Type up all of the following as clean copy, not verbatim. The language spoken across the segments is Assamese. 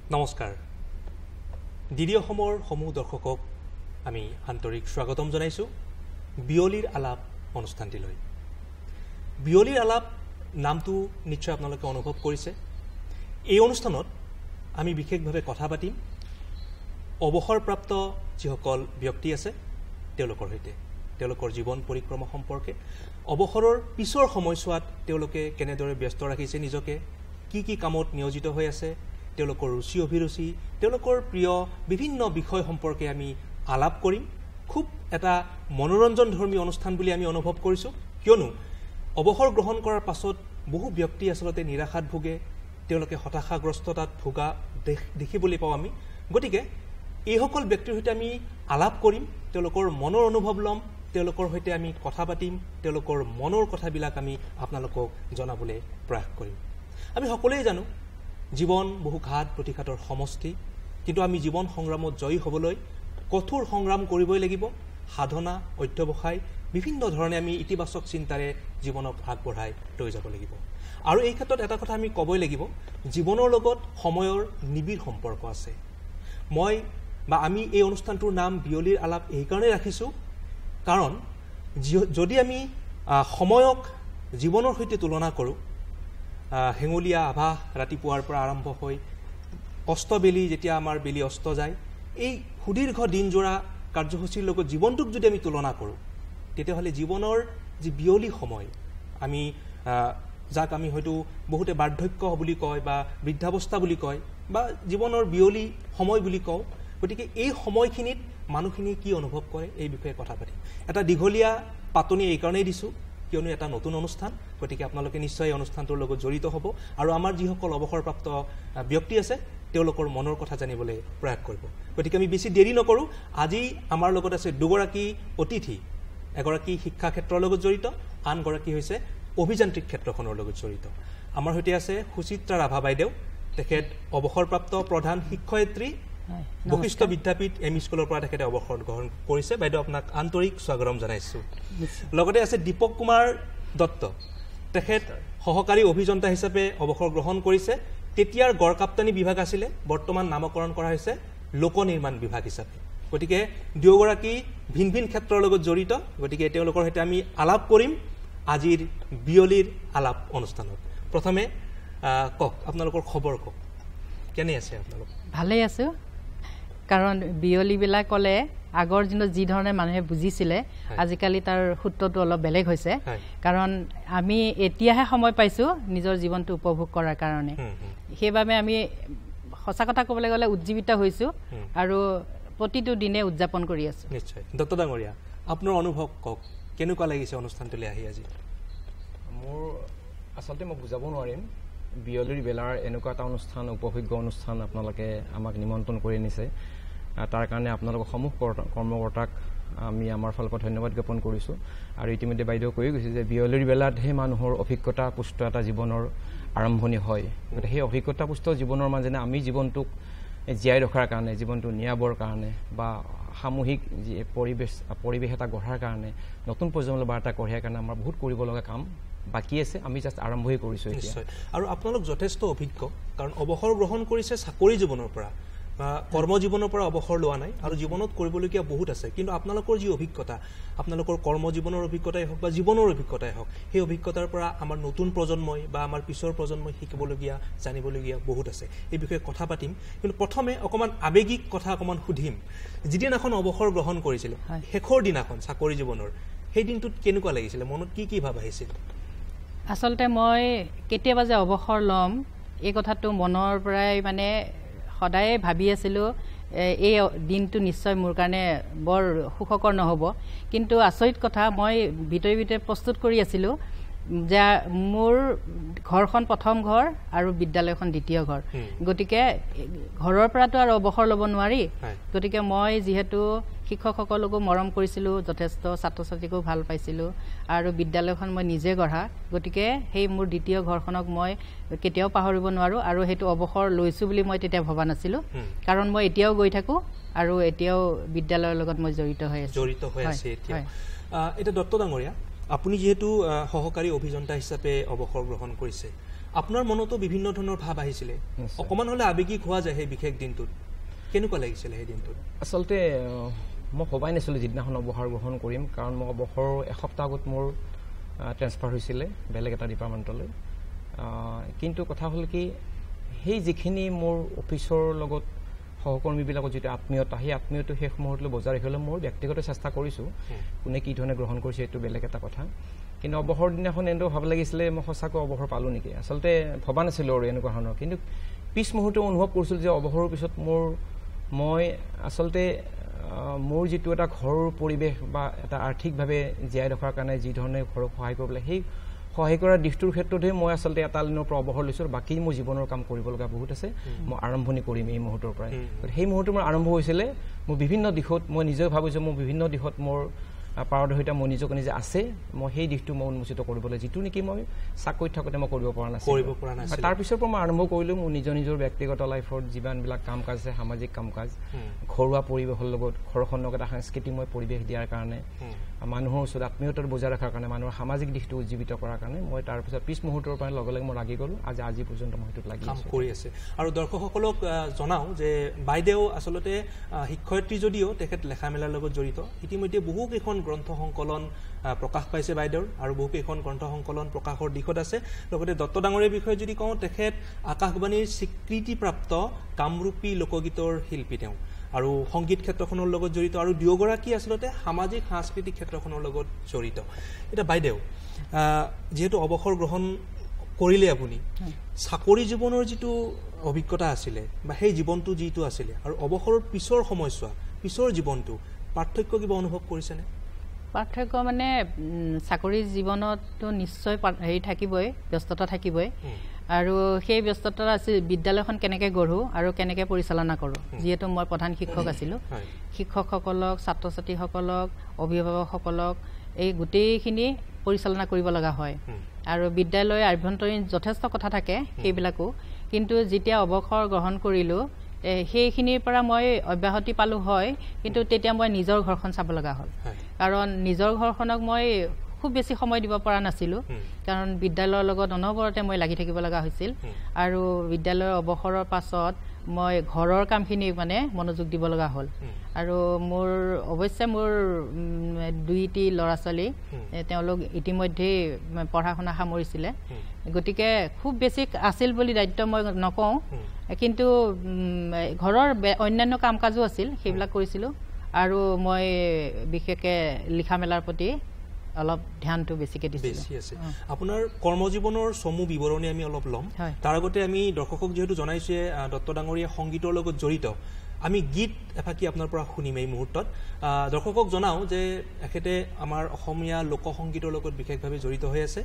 নমস্কাৰ ডিডি অসমৰ সমূহ দৰ্শকক আমি আন্তৰিক স্বাগতম জনাইছো বিয়লিৰ আলাপ অনুষ্ঠানটিলৈ বিয়লিৰ আলাপ নামটো নিশ্চয় আপোনালোকে অনুভৱ কৰিছে এই অনুষ্ঠানত আমি বিশেষভাৱে কথা পাতিম অৱসৰপ্ৰাপ্ত যিসকল ব্যক্তি আছে তেওঁলোকৰ সৈতে তেওঁলোকৰ জীৱন পৰিক্ৰমা সম্পৰ্কে অৱসৰৰ পিছৰ সময়ছোৱাত তেওঁলোকে কেনেদৰে ব্যস্ত ৰাখিছে নিজকে কি কামত নিয়োজিত হৈ আছে তেওঁলোকৰ ৰুচি অভিৰুচি তেওঁলোকৰ প্ৰিয় বিভিন্ন বিষয় সম্পৰ্কে আমি আলাপ কৰিম খুব এটা মনোৰঞ্জন ধৰ্মী অনুষ্ঠান বুলি আমি অনুভৱ কৰিছো কিয়নো অৱসৰ গ্ৰহণ কৰাৰ পাছত বহু ব্যক্তি আসলতে নিৰাশাত ভোগে তেওঁলোকে হতাশাগ্ৰস্ততাত ভোগা দেখিবলৈ পাওঁ আমি গতিকে এই সকল ব্যক্তিৰ সৈতে আমি আলাপ কৰিম তেওঁলোকৰ মনৰ অনুভৱ লম তেওঁলোকৰ সৈতে আমি কথা পাতিম তেওঁলোকৰ মনৰ কথাবিলাক আমি আপোনালোকক জনাবলৈ প্ৰয়াস কৰিম আমি সকলোৱে জানো জীৱন বহু ঘাত প্ৰতিঘাতৰ সমষ্টি কিন্তু আমি জীৱন সংগ্ৰামত জয়ী হ'বলৈ কঠোৰ সংগ্ৰাম কৰিবই লাগিব সাধনা অধ্যৱসায় বিভিন্ন ধৰণে আমি ইতিবাচক চিন্তাৰে জীৱনক আগবঢ়াই লৈ যাব লাগিব আৰু এই ক্ষেত্ৰত এটা কথা আমি ক'বই লাগিব জীৱনৰ লগত সময়ৰ নিবিড় সম্পৰ্ক আছে মই বা আমি এই অনুষ্ঠানটোৰ নাম বিয়লিৰ আলাপ এই কাৰণে ৰাখিছোঁ কাৰণ যদি আমি সময়ক জীৱনৰ সৈতে তুলনা কৰোঁ হেঙুলীয়া আভা ৰাতিপুৱাৰ পৰা আৰম্ভ হৈ অস্তবেলি যেতিয়া আমাৰ বেলি অস্ত যায় এই সুদীৰ্ঘ দিনজোৰা কাৰ্যসূচীৰ লগত জীৱনটোক যদি আমি তুলনা কৰোঁ তেতিয়াহ'লে জীৱনৰ যি বিয়লি সময় আমি যাক আমি হয়তো বহুতে বাৰ্ধক্য বুলি কয় বা বৃদ্ধাৱস্থা বুলি কয় বা জীৱনৰ বিয়লি সময় বুলি কওঁ গতিকে এই সময়খিনিত মানুহখিনি কি অনুভৱ কৰে এই বিষয়ে কথা পাতিম এটা দীঘলীয়া পাতনি এই কাৰণেই দিছোঁ কিয়নো এটা নতুন অনুষ্ঠান গতিকে আপোনালোকে নিশ্চয় এই অনুষ্ঠানটোৰ লগত জড়িত হ'ব আৰু আমাৰ যিসকল অৱসৰপ্ৰাপ্ত ব্যক্তি আছে তেওঁলোকৰ মনৰ কথা জানিবলৈ প্ৰয়াস কৰিব গতিকে আমি বেছি দেৰি নকৰোঁ আজি আমাৰ লগত আছে দুগৰাকী অতিথি এগৰাকী শিক্ষা ক্ষেত্ৰৰ লগত জড়িত আনগৰাকী হৈছে অভিযান্ত্ৰিক ক্ষেত্ৰখনৰ লগত জড়িত আমাৰ সৈতে আছে সুচিত্ৰা ৰাভা বাইদেউ তেখেত অৱসৰপ্ৰাপ্ত প্ৰধান শিক্ষয়িত্ৰী বশিষ্ঠ বিদ্যাপীঠ এমই স্কুলৰ পৰা তেখেতে অৱসৰ গ্ৰহণ কৰিছে বাইদেউ আপোনাক আন্তৰিক স্বাগতম জনাইছোঁ লগতে আছে দীপক কুমাৰ দত্ত তেখেত সহকাৰী অভিযন্তা হিচাপে অৱসৰ গ্ৰহণ কৰিছে তেতিয়াৰ গড়কাপ্তানি বিভাগ আছিলে বৰ্তমান নামকৰণ কৰা হৈছে লোক নিৰ্মাণ বিভাগ হিচাপে গতিকে দুয়োগৰাকী ভিন ভিন ক্ষেত্ৰৰ লগত জড়িত গতিকে তেওঁলোকৰ সৈতে আমি আলাপ কৰিম আজিৰ বিয়লিৰ আলাপ অনুষ্ঠানত প্ৰথমে কওক আপোনালোকৰ খবৰ কওক কেনে আছে আপোনালোক ভালেই আছোঁ কাৰণ বিয়লিবিলাক ক'লে আগৰ দিনত যি ধৰণে মানুহে বুজিছিলে আজিকালি তাৰ সূত্ৰটো অলপ বেলেগ হৈছে কাৰণ আমি এতিয়াহে সময় পাইছোঁ নিজৰ জীৱনটো উপভোগ কৰাৰ কাৰণে সেইবাবে আমি সঁচা কথা ক'বলৈ গ'লে উজ্জীৱিত হৈছোঁ আৰু প্ৰতিটো দিনে উদযাপন কৰি আছোঁ নিশ্চয় দত্ত ডাঙৰীয়া আপোনাৰ অনুভৱ কওক কেনেকুৱা লাগিছে অনুষ্ঠানটোলৈ আহি আজি মোৰ আচলতে মই বুজাব নোৱাৰিম বিয়লিৰ বেলাৰ এনেকুৱা এটা অনুষ্ঠান উপভোগ্য অনুষ্ঠান আপোনালোকে আমাক নিমন্ত্ৰণ কৰি আনিছে তাৰ কাৰণে আপোনালোকৰ সমূহ কৰ্মকৰ্তাক আমি আমাৰ ফালৰ পৰা ধন্যবাদ জ্ঞাপন কৰিছোঁ আৰু ইতিমধ্যে বাইদেউ কৈ গৈছে যে বিয়লিৰ বেলাতহে মানুহৰ অভিজ্ঞতা পুষ্ট এটা জীৱনৰ আৰম্ভণি হয় গতিকে সেই অভিজ্ঞতা পুষ্ট জীৱনৰ মাজেৰে আমি জীৱনটোক জীয়াই ৰখাৰ কাৰণে জীৱনটো নিয়াবৰ কাৰণে বা সামূহিক যি পৰিৱেশ এটা গঢ়াৰ কাৰণে নতুন প্ৰজন্মৰ বাৰ্তা কঢ়িয়াৰ কাৰণে আমাৰ বহুত কৰিব লগা কাম বাকী আছে আমি জাষ্ট আৰম্ভই কৰিছোঁ নিশ্চয় আৰু আপোনালোক যথেষ্ট অভিজ্ঞ কাৰণ অৱসৰ গ্ৰহণ কৰিছে চাকৰি জীৱনৰ পৰা বা কৰ্মজীৱনৰ পৰা অৱসৰ লোৱা নাই আৰু জীৱনত কৰিবলগীয়া বহুত আছে কিন্তু আপোনালোকৰ যি অভিজ্ঞতা আপোনালোকৰ কৰ্মজীৱনৰ অভিজ্ঞতাই হওক বা জীৱনৰ অভিজ্ঞতাই হওক সেই অভিজ্ঞতাৰ পৰা আমাৰ নতুন প্ৰজন্মই বা আমাৰ পিছৰ প্ৰজন্মই শিকিবলগীয়া জানিবলগীয়া বহুত আছে এই বিষয়ে কথা পাতিম কিন্তু প্ৰথমে অকণমান আৱেগিক কথা অকণমান সুধিম যিদিনাখন অৱসৰ গ্ৰহণ কৰিছিলে শেষৰ দিনাখন চাকৰি জীৱনৰ সেই দিনটোত কেনেকুৱা লাগিছিলে মনত কি ভাৱ আহিছিল আচলতে মই কেতিয়াবা যে অৱসৰ ল'ম এই কথাটো মনৰ পৰাই মানে সদায়ে ভাবি আছিলোঁ এই দিনটো নিশ্চয় মোৰ কাৰণে বৰ সুখকৰ নহ'ব কিন্তু আচৰিত কথা মই ভিতৰে প্ৰস্তুত কৰি আছিলোঁ যে মোৰ ঘৰখন প্ৰথম ঘৰ আৰু বিদ্যালয়খন দ্বিতীয় ঘৰ গতিকে ঘৰৰ পৰাতো আৰু অৱসৰ ল'ব নোৱাৰি গতিকে মই যিহেতু শিক্ষকসকলকো মৰম কৰিছিলোঁ যথেষ্ট ছাত্ৰ ছাত্ৰীকো ভাল পাইছিলোঁ আৰু বিদ্যালয়খন মই নিজে গঢ়া গতিকে সেই মোৰ দ্বিতীয় ঘৰখনক মই কেতিয়াও পাহৰিব নোৱাৰোঁ আৰু সেইটো অৱসৰ লৈছোঁ বুলি মই তেতিয়া ভবা নাছিলোঁ কাৰণ মই এতিয়াও গৈ থাকোঁ আৰু এতিয়াও বিদ্যালয়ৰ লগত মই জড়িত হৈ আছোঁ এতিয়া দত্ত ডাঙৰীয়া আপুনি যেহেতু সহকাৰী অভিযন্তা হিচাপে অৱসৰ গ্ৰহণ কৰিছে আপোনাৰ মনতো বিভিন্ন ধৰণৰ ভাৱ আহিছিলে অকমান হলে আবেগিক হোৱা যায় সেই বিশেষ দিনটোত কেনেকুৱা লাগিছিলে সেই দিনটোত আচলতে মই ভবাই নাছিলোঁ যিদিনাখন অৱসৰ গ্ৰহণ কৰিম কাৰণ মই অৱসৰৰ এসপ্তাহ আগত মোৰ ট্ৰেন্সফাৰ হৈছিলে বেলেগ এটা ডিপাৰ্টমেণ্টলৈ কিন্তু কথা হ'ল কি সেই যিখিনি মোৰ অফিচৰ লগত সহকৰ্মীবিলাকৰ যিটো আত্মীয়তা সেই আত্মীয়টো শেষ মুহূৰ্তলৈ বজাই ৰাখিবলৈ মোৰ ব্যক্তিগত চেষ্টা কৰিছোঁ কোনে কি ধৰণে গ্ৰহণ কৰিছে এইটো বেলেগ এটা কথা কিন্তু অৱসৰ দিনাখন এনেও ভাব লাগিছিলে মই সঁচাকৈ অৱসৰ পালোঁ নেকি আচলতে ভবা নাছিলোঁ আৰু এনেকুৱা ধৰণৰ কিন্তু পিছ মুহূৰ্তে অনুভৱ কৰিছিলোঁ যে অৱসৰৰ পিছত মই আচলতে মোৰ যিটো এটা ঘৰৰ পৰিৱেশ বা এটা আৰ্থিকভাৱে জীয়াই ৰখাৰ কাৰণে যি ধৰণে ঘৰক সহায় কৰিবলৈ সেই সহায় কৰাৰ দিশটোৰ ক্ষেত্ৰতহে মই আচলতে এটা দিনৰ পৰা অৱসৰ লৈছোঁ বাকী মোৰ জীৱনৰ কাম কৰিব লগা বহুত আছে মই আৰম্ভণি কৰিম এই মুহূৰ্তৰ পৰাই সেই মুহূৰ্ত মোৰ আৰম্ভ হৈছিলে মোৰ বিভিন্ন দিশত মই নিজেও ভাবিছোঁ মোৰ বিভিন্ন দিশত মোৰ পাৰদৰ্শিতা মই নিজকে নিজে আছে মই সেই দিশটো মই উন্মোচিত কৰিবলৈ যিটো নেকি মই চাকৰিত থাকোঁতে মই কৰিব পৰা নাছিলোঁ তাৰপিছৰ পৰা মই আৰম্ভ কৰিলোঁ মোৰ নিজৰ ব্যক্তিগত লাইফত যিমানবিলাক কাম কাজ আছে সামাজিক কাম কাজ ঘৰুৱা পৰিৱেশৰ লগত ঘৰখনক এটা সাংস্কৃতিকময় পৰিৱেশ দিয়াৰ কাৰণে মানুহৰ ওচৰত আত্মীয়তাৰ বজাই ৰখাৰ কাৰণে মানুহৰ সামাজিক দিশটো উজ্জীৱিত কৰাৰ কাৰণে মই তাৰপিছত পিছ মুহূৰ্তৰ পৰা লগে লগে মই লাগি গ'লোঁ আজি পৰ্যন্ত মই সেইটোত লাগি কৰি আছে আৰু দৰ্শকসকলক জনাওঁ যে বাইদেউ আচলতে শিক্ষয়িত্ৰী যদিও তেখেত লেখা মেলাৰ লগত জড়িত ইতিমধ্যে বহুকেইখন গ্ৰন্থ সংকলন প্ৰকাশ পাইছে বাইদেউৰ আৰু বহুকেইখন গ্ৰন্থ সংকলন প্ৰকাশৰ দিশত আছে লগতে দত্ত ডাঙৰীয়াৰ বিষয়ে যদি কওঁ তেখেত আকাশবাণীৰ স্বীকৃতিপ্ৰাপ্ত কামৰূপী লোকগীতৰ শিল্পী তেওঁ আৰু সংগীত ক্ষেত্ৰখনৰ লগত জড়িত আৰু দুয়োগৰাকী আচলতে সামাজিক সাংস্কৃতিক ক্ষেত্ৰখনৰ লগত জড়িত এতিয়া বাইদেউ যিহেতু অৱসৰ গ্ৰহণ কৰিলে আপুনি চাকৰি জীৱনৰ যিটো অভিজ্ঞতা আছিলে বা সেই জীৱনটো যিটো আছিলে আৰু অৱসৰৰ পিছৰ সময়ছোৱা পিছৰ জীৱনটো পাৰ্থক্য কিবা অনুভৱ কৰিছেনে পাৰ্থক্য মানে চাকৰি জীৱনততো নিশ্চয় হেৰি থাকিবই ব্যস্ততা থাকিবই আৰু সেই ব্যস্ততা আছে বিদ্যালয়খন কেনেকৈ গঢ়োঁ আৰু কেনেকৈ পৰিচালনা কৰোঁ যিহেতু মই প্ৰধান শিক্ষক আছিলোঁ শিক্ষকসকলক ছাত্ৰ ছাত্ৰীসকলক অভিভাৱকসকলক এই গোটেইখিনি পৰিচালনা কৰিব লগা হয় আৰু বিদ্যালয়ৰ আভ্যন্তৰীণ যথেষ্ট কথা থাকে সেইবিলাকো কিন্তু যেতিয়া অৱসৰ গ্ৰহণ কৰিলোঁ সেইখিনিৰ পৰা মই অব্যাহতি পালোঁ হয় কিন্তু তেতিয়া মই নিজৰ ঘৰখন চাব লগা হ'ল কাৰণ নিজৰ ঘৰখনক মই খুব বেছি সময় দিব পৰা নাছিলোঁ কাৰণ বিদ্যালয়ৰ লগত অনবৰতে মই লাগি থাকিব লগা হৈছিল আৰু বিদ্যালয়ৰ অৱসৰৰ পাছত মই ঘৰৰ কামখিনি মানে মনোযোগ দিব লগা হ'ল আৰু মোৰ অৱশ্যে মোৰ দুইটি ল'ৰা ছোৱালী তেওঁলোক ইতিমধ্যেই পঢ়া শুনা সামৰিছিলে গতিকে খুব বেছি আছিল বুলি দায়িত্ব মই নকওঁ কিন্তু ঘৰৰ অন্যান্য কাম কাজো আছিল সেইবিলাক কৰিছিলোঁ আৰু মই বিশেষকৈ লিখা মেলাৰ প্ৰতি অলপ ধ্যানটো বেছিকৈ দিছিলোঁ আপোনাৰ কৰ্মজীৱনৰ চমু বিৱৰণী আমি অলপ ল'ম তাৰ আগতে আমি দৰ্শকক যিহেতু জনাইছোৱে দত্ত ডাঙৰীয়া সংগীতৰ লগত জড়িত আমি গীত এফাকি আপোনাৰ পৰা শুনিম এই মুহূৰ্তত দৰ্শকক জনাওঁ যে এখেতে আমাৰ অসমীয়া লোকসংগীতৰ লগত বিশেষভাৱে জড়িত হৈ আছে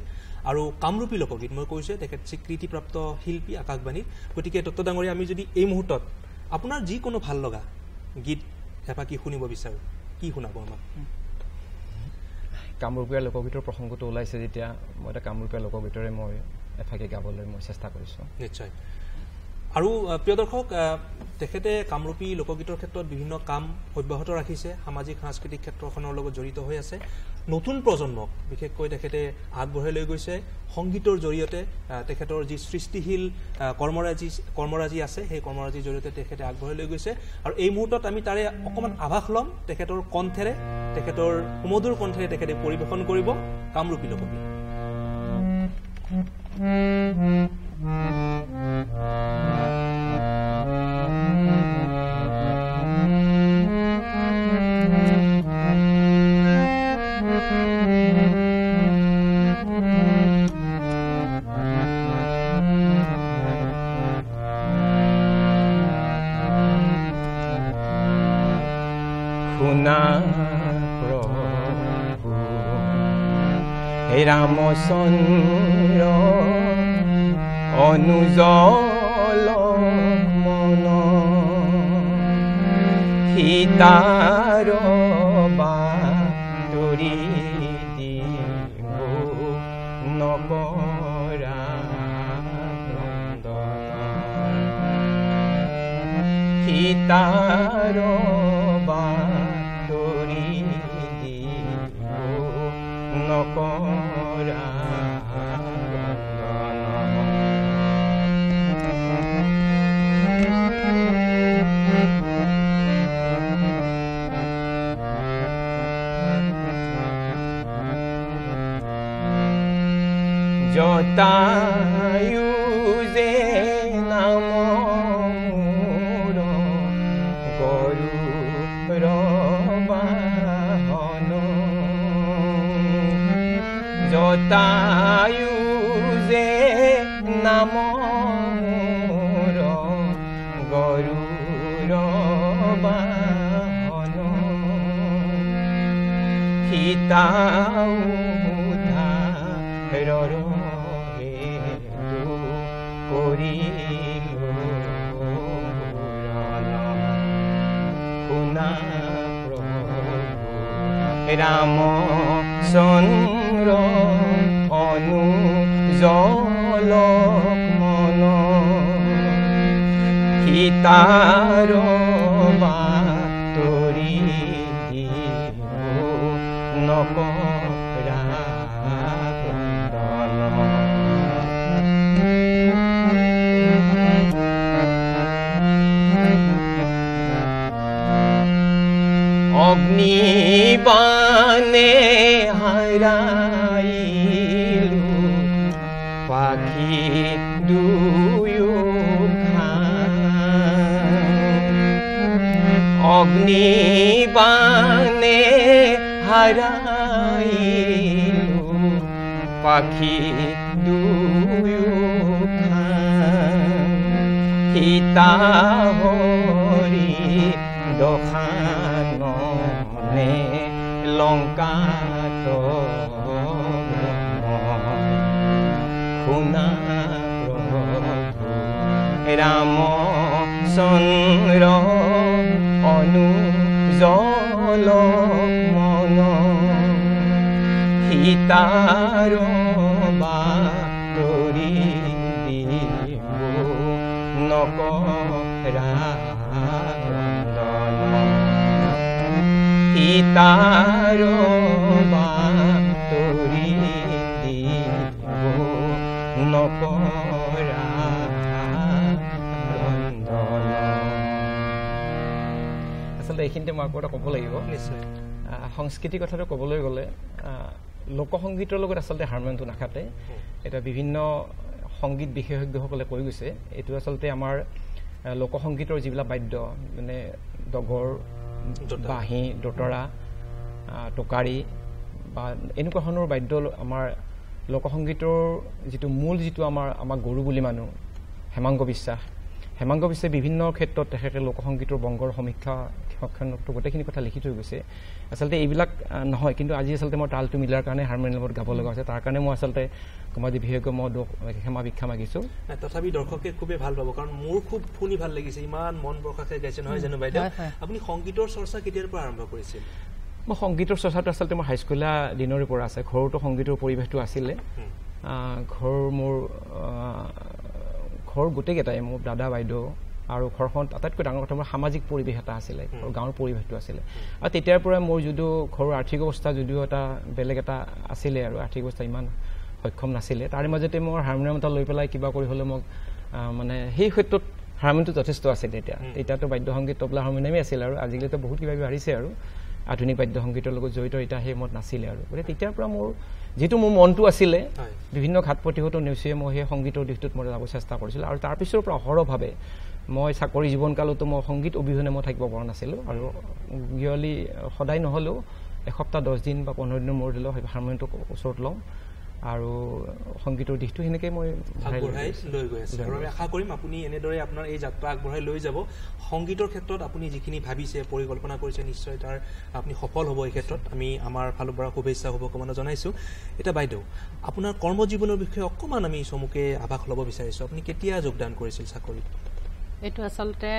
আৰু কামৰূপী লোকগীত মই কৈছোঁ তেখেত স্বীকৃতিপ্ৰাপ্ত শিল্পী আকাশবাণীত গতিকে দত্ত ডাঙৰীয়া আমি যদি এই মুহূৰ্তত আপোনাৰ যিকোনো ভাল লগা গীত এফাকি শুনিব বিচাৰোঁ কি শুনাব আমাক কামৰূপীয়া লোকগীতৰ প্ৰসংগটো ওলাইছে যেতিয়া মই এটা কামৰূপীয়া লোকগীতৰে মই এফাকি গাবলৈ মই চেষ্টা কৰিছোঁ নিশ্চয় আৰু প্ৰিয় দৰ্শক তেখেতে কামৰূপী লোকগীতৰ ক্ষেত্ৰত বিভিন্ন কাম অব্যাহত ৰাখিছে সামাজিক সাংস্কৃতিক ক্ষেত্ৰখনৰ লগত জড়িত হৈ আছে নতুন প্ৰজন্মক বিশেষকৈ তেখেতে আগবঢ়াই লৈ গৈছে সংগীতৰ জৰিয়তে তেখেতৰ যি সৃষ্টিশীল কৰ্মৰাজি আছে সেই কৰ্মৰাজিৰ জৰিয়তে তেখেতে আগবঢ়াই লৈ গৈছে আৰু এই মুহূৰ্তত আমি তাৰে অকণমান আভাস ল'ম তেখেতৰ কণ্ঠেৰে তেখেতৰ সুমধুৰ কণ্ঠেৰে তেখেতে পৰিৱেশন কৰিব কামৰূপী লোকগীত হে ৰামচন্দ্ৰ অনুজল মন সীতাৰ বাতৰি দিব নকৰা সীতাৰ বাতৰি দিব নকৰা জতায়ু যে নামৰ গৰুৰ বাহন জতায়ু যে নামৰ গৰুৰ বাহন সীতাও উদ্ধাৰৰ হেতু কৰিলো শুনা প্ৰভু ৰামচন্দ্ৰ অনুজলক মন সীতাৰ বাতৰি নকৰা অগ্নিবাণে হাৰাইলো পাখি অগ্নিবাণে হাৰাইলো পাখি সীতা হৰি দশাননে লংকাত শুনা প্ৰভু ৰামচন্দ্ৰ অনুজলক মন সীতাৰ বাতৰি দিব নকৰা সীতাৰ বাতৰি দিব নকৰা আচলতে এইখিনিতে মই আকৌ এটা ক'ব লাগিব নিশ্চয় সংস্কৃতিৰ কথাটো ক'বলৈ গ'লে লোকসংগীতৰ লগত আচলতে হাৰমনিয়ামটো নাখাতে এটা বিভিন্ন সংগীত বিশেষজ্ঞসকলে কৈ গৈছে এইটো আচলতে আমাৰ লোকসংগীতৰ যিবিলাক বাদ্য মানে ডগৰ বাঁহী দোতৰা টোকাৰী বা এনেকুৱা ধৰণৰ বাদ্য আমাৰ লোকসংগীতৰ যিটো মূল যিটো আমাৰ গুৰু বুলি মানুহ হেমাংগ বিশ্বাসে বিভিন্ন ক্ষেত্ৰত তেখেতে লোকসংগীতৰ বংগৰ সমীক্ষা গোটেইখিনি কথা লিখি থৈ গৈছে আচলতে এইবিলাক নহয় কিন্তু আজি আচলতে মই তালটো মিলাৰ কাৰণে হাৰমনিয়ামত গাব লগা হৈছে তাৰ কাৰণে মই আচলতে সমাজ বিশেষজ্ঞ মই ক্ষমা ভিক্ষা মাগিছোঁ তথাপি দৰ্শকে খুবেই ভাল পাব কাৰণ মোৰ খুব শুনি ভাল লাগিছে ইমান মন বৰষাকে গাইছে নহয় জানো বাইদেউ আপুনি সংগীতৰ চৰ্চা কেতিয়াৰ পৰা আৰম্ভ কৰিছিল মই সংগীতৰ চৰ্চাটো আচলতে মোৰ হাইস্কুলীয়া দিনৰে পৰা আছে ঘৰতো সংগীতৰ পৰিৱেশটো আছিলে ঘৰ গোটেইকেইটাই মোৰ দাদা বাইদেউ আৰু ঘৰখন আটাইতকৈ ডাঙৰ কথা মোৰ সামাজিক পৰিৱেশ এটা আছিলে গাঁৱৰ পৰিৱেশটো আছিলে আৰু তেতিয়াৰ পৰাই মোৰ যদিও ঘৰৰ আৰ্থিক অৱস্থা যদিও এটা বেলেগ এটা আছিলে আৰু আৰ্থিক অৱস্থা ইমান সক্ষম নাছিলে তাৰে মাজতে মোৰ হাৰমনিয়াম এটা লৈ পেলাই কিবা কৰি হ'লে মোক মানে সেই ক্ষেত্ৰত হাৰমনিয়ামটো যথেষ্ট আছিলে তেতিয়াতো বাদ্য সংগীত তবলা হাৰমনিয়ামেই আছিলে আৰু আজিকালিতো বহুত কিবা কিবি আহিছে আৰু আধুনিক বাদ্য সংগীতৰ লগত জড়িত এতিয়া সেই মত নাছিলে আৰু গতিকে তেতিয়াৰ পৰা মোৰ যিটো মোৰ মনটো আছিলে বিভিন্ন ঘাট প্ৰতিহত নেওচিয়ে মই সেই সংগীতৰ দিশটোত মই যাব চেষ্টা কৰিছিলোঁ আৰু তাৰপিছৰ পৰা অহৰভাৱে মই চাকৰি জীৱনকালতো মই সংগীত অবিহনে মই থাকিব পৰা নাছিলোঁ আৰু গিয়লি সদায় নহ'লেও এসপ্তাহ 10 দিন বা 15 দিনৰ মূৰত দিলেও হাৰমনিয়ামটো ওচৰত লওঁ আৰু সংগীতৰ দিশটো সেনেকৈ মই আগবঢ়াই লৈ গৈ আছোঁ আৰু আশা কৰিম আপুনি এনেদৰে আপোনাৰ এই যাত্ৰা আগবঢ়াই লৈ যাব সংগীতৰ ক্ষেত্ৰত আপুনি যিখিনি ভাবিছে পৰিকল্পনা কৰিছে নিশ্চয় তাৰ আপুনি সফল হ'ব এই ক্ষেত্ৰত আমি আমাৰ ফালৰ পৰা শুভেচ্ছা শুভকামনা জনাইছোঁ এতিয়া বাইদেউ আপোনাৰ কৰ্মজীৱনৰ বিষয়ে অকণমান আমি চমুকে আভাস ল'ব বিচাৰিছোঁ আপুনি কেতিয়া যোগদান কৰিছিল চাকৰিত এইটো আচলতে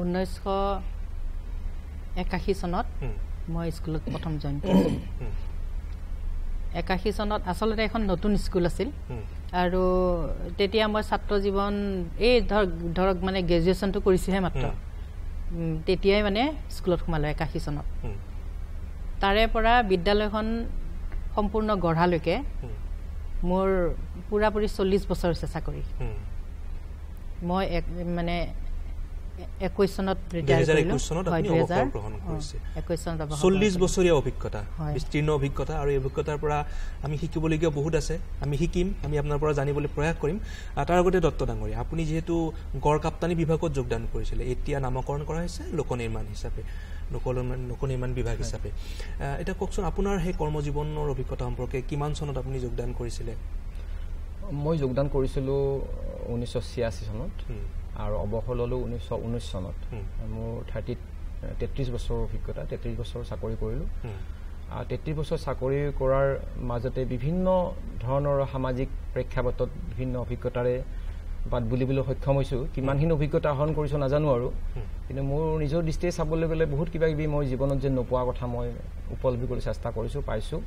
1981 চনত মই স্কুলত প্ৰথম জইন কৰিছিলোঁ 81 চনত আচলতে এখন নতুন স্কুল আছিল আৰু তেতিয়া মই ছাত্ৰ জীৱন এই ধৰক মানে গ্ৰেজুৱেশ্যনটো কৰিছোঁহে মাত্ৰ তেতিয়াই মানে স্কুলত সোমালোঁ 81 চনত তাৰে পৰা বিদ্যালয়খন সম্পূৰ্ণ গঢ়ালৈকে মোৰ পূৰাপূৰি 40 বছৰ হৈছে চাকৰি মই মানে 21 চনত ৰিটায়াৰ কৰিলো 2021 চনত আপুনি অৱসৰ গ্ৰহণ কৰিছে 21 চনত 40 বছৰীয়া অভিজ্ঞতা বিস্তীৰ্ণ অভিজ্ঞতা আৰু এই অভিজ্ঞতাৰ পৰা আমি শিকিবলগীয়া বহুত আছে আমি শিকিম আমি আপোনাৰ পৰা জানিবলৈ প্ৰয়াস কৰিম তাৰ আগতে দত্ত ডাঙৰীয়া আপুনি যেহেতু গড় কাপ্তানি বিভাগত যোগদান কৰিছিলে এতিয়া নামকৰণ কৰা হৈছে লোকনিৰ্মাণ হিচাপে লোকনিৰ্মাণ বিভাগ হিচাপে এটা কওকচোন আপোনাৰ সেই কৰ্মজীৱনৰ অভিজ্ঞতা সম্পৰ্কে কিমান চনত আপুনি যোগদান কৰিছিলে মই যোগদান কৰিছিলোঁ 1986 চনত আৰু অৱসৰ ল'লোঁ 1919 চনত মোৰ 33 বছৰৰ অভিজ্ঞতা 33 বছৰ চাকৰি কৰিলোঁ 33 বছৰ চাকৰি কৰাৰ মাজতে বিভিন্ন ধৰণৰ সামাজিক প্ৰেক্ষাপটত বিভিন্ন অভিজ্ঞতাৰে বাদ বুলিবলৈ সক্ষম হৈছোঁ কিমানখিনি অভিজ্ঞতা আহৰণ কৰিছোঁ নাজানো আৰু কিন্তু মোৰ নিজৰ দৃষ্টিৰে চাবলৈ গ'লে বহুত কিবা কিবি মই জীৱনত যে নোপোৱা কথা মই উপলব্ধি কৰিবলৈ চেষ্টা কৰিছোঁ পাইছোঁ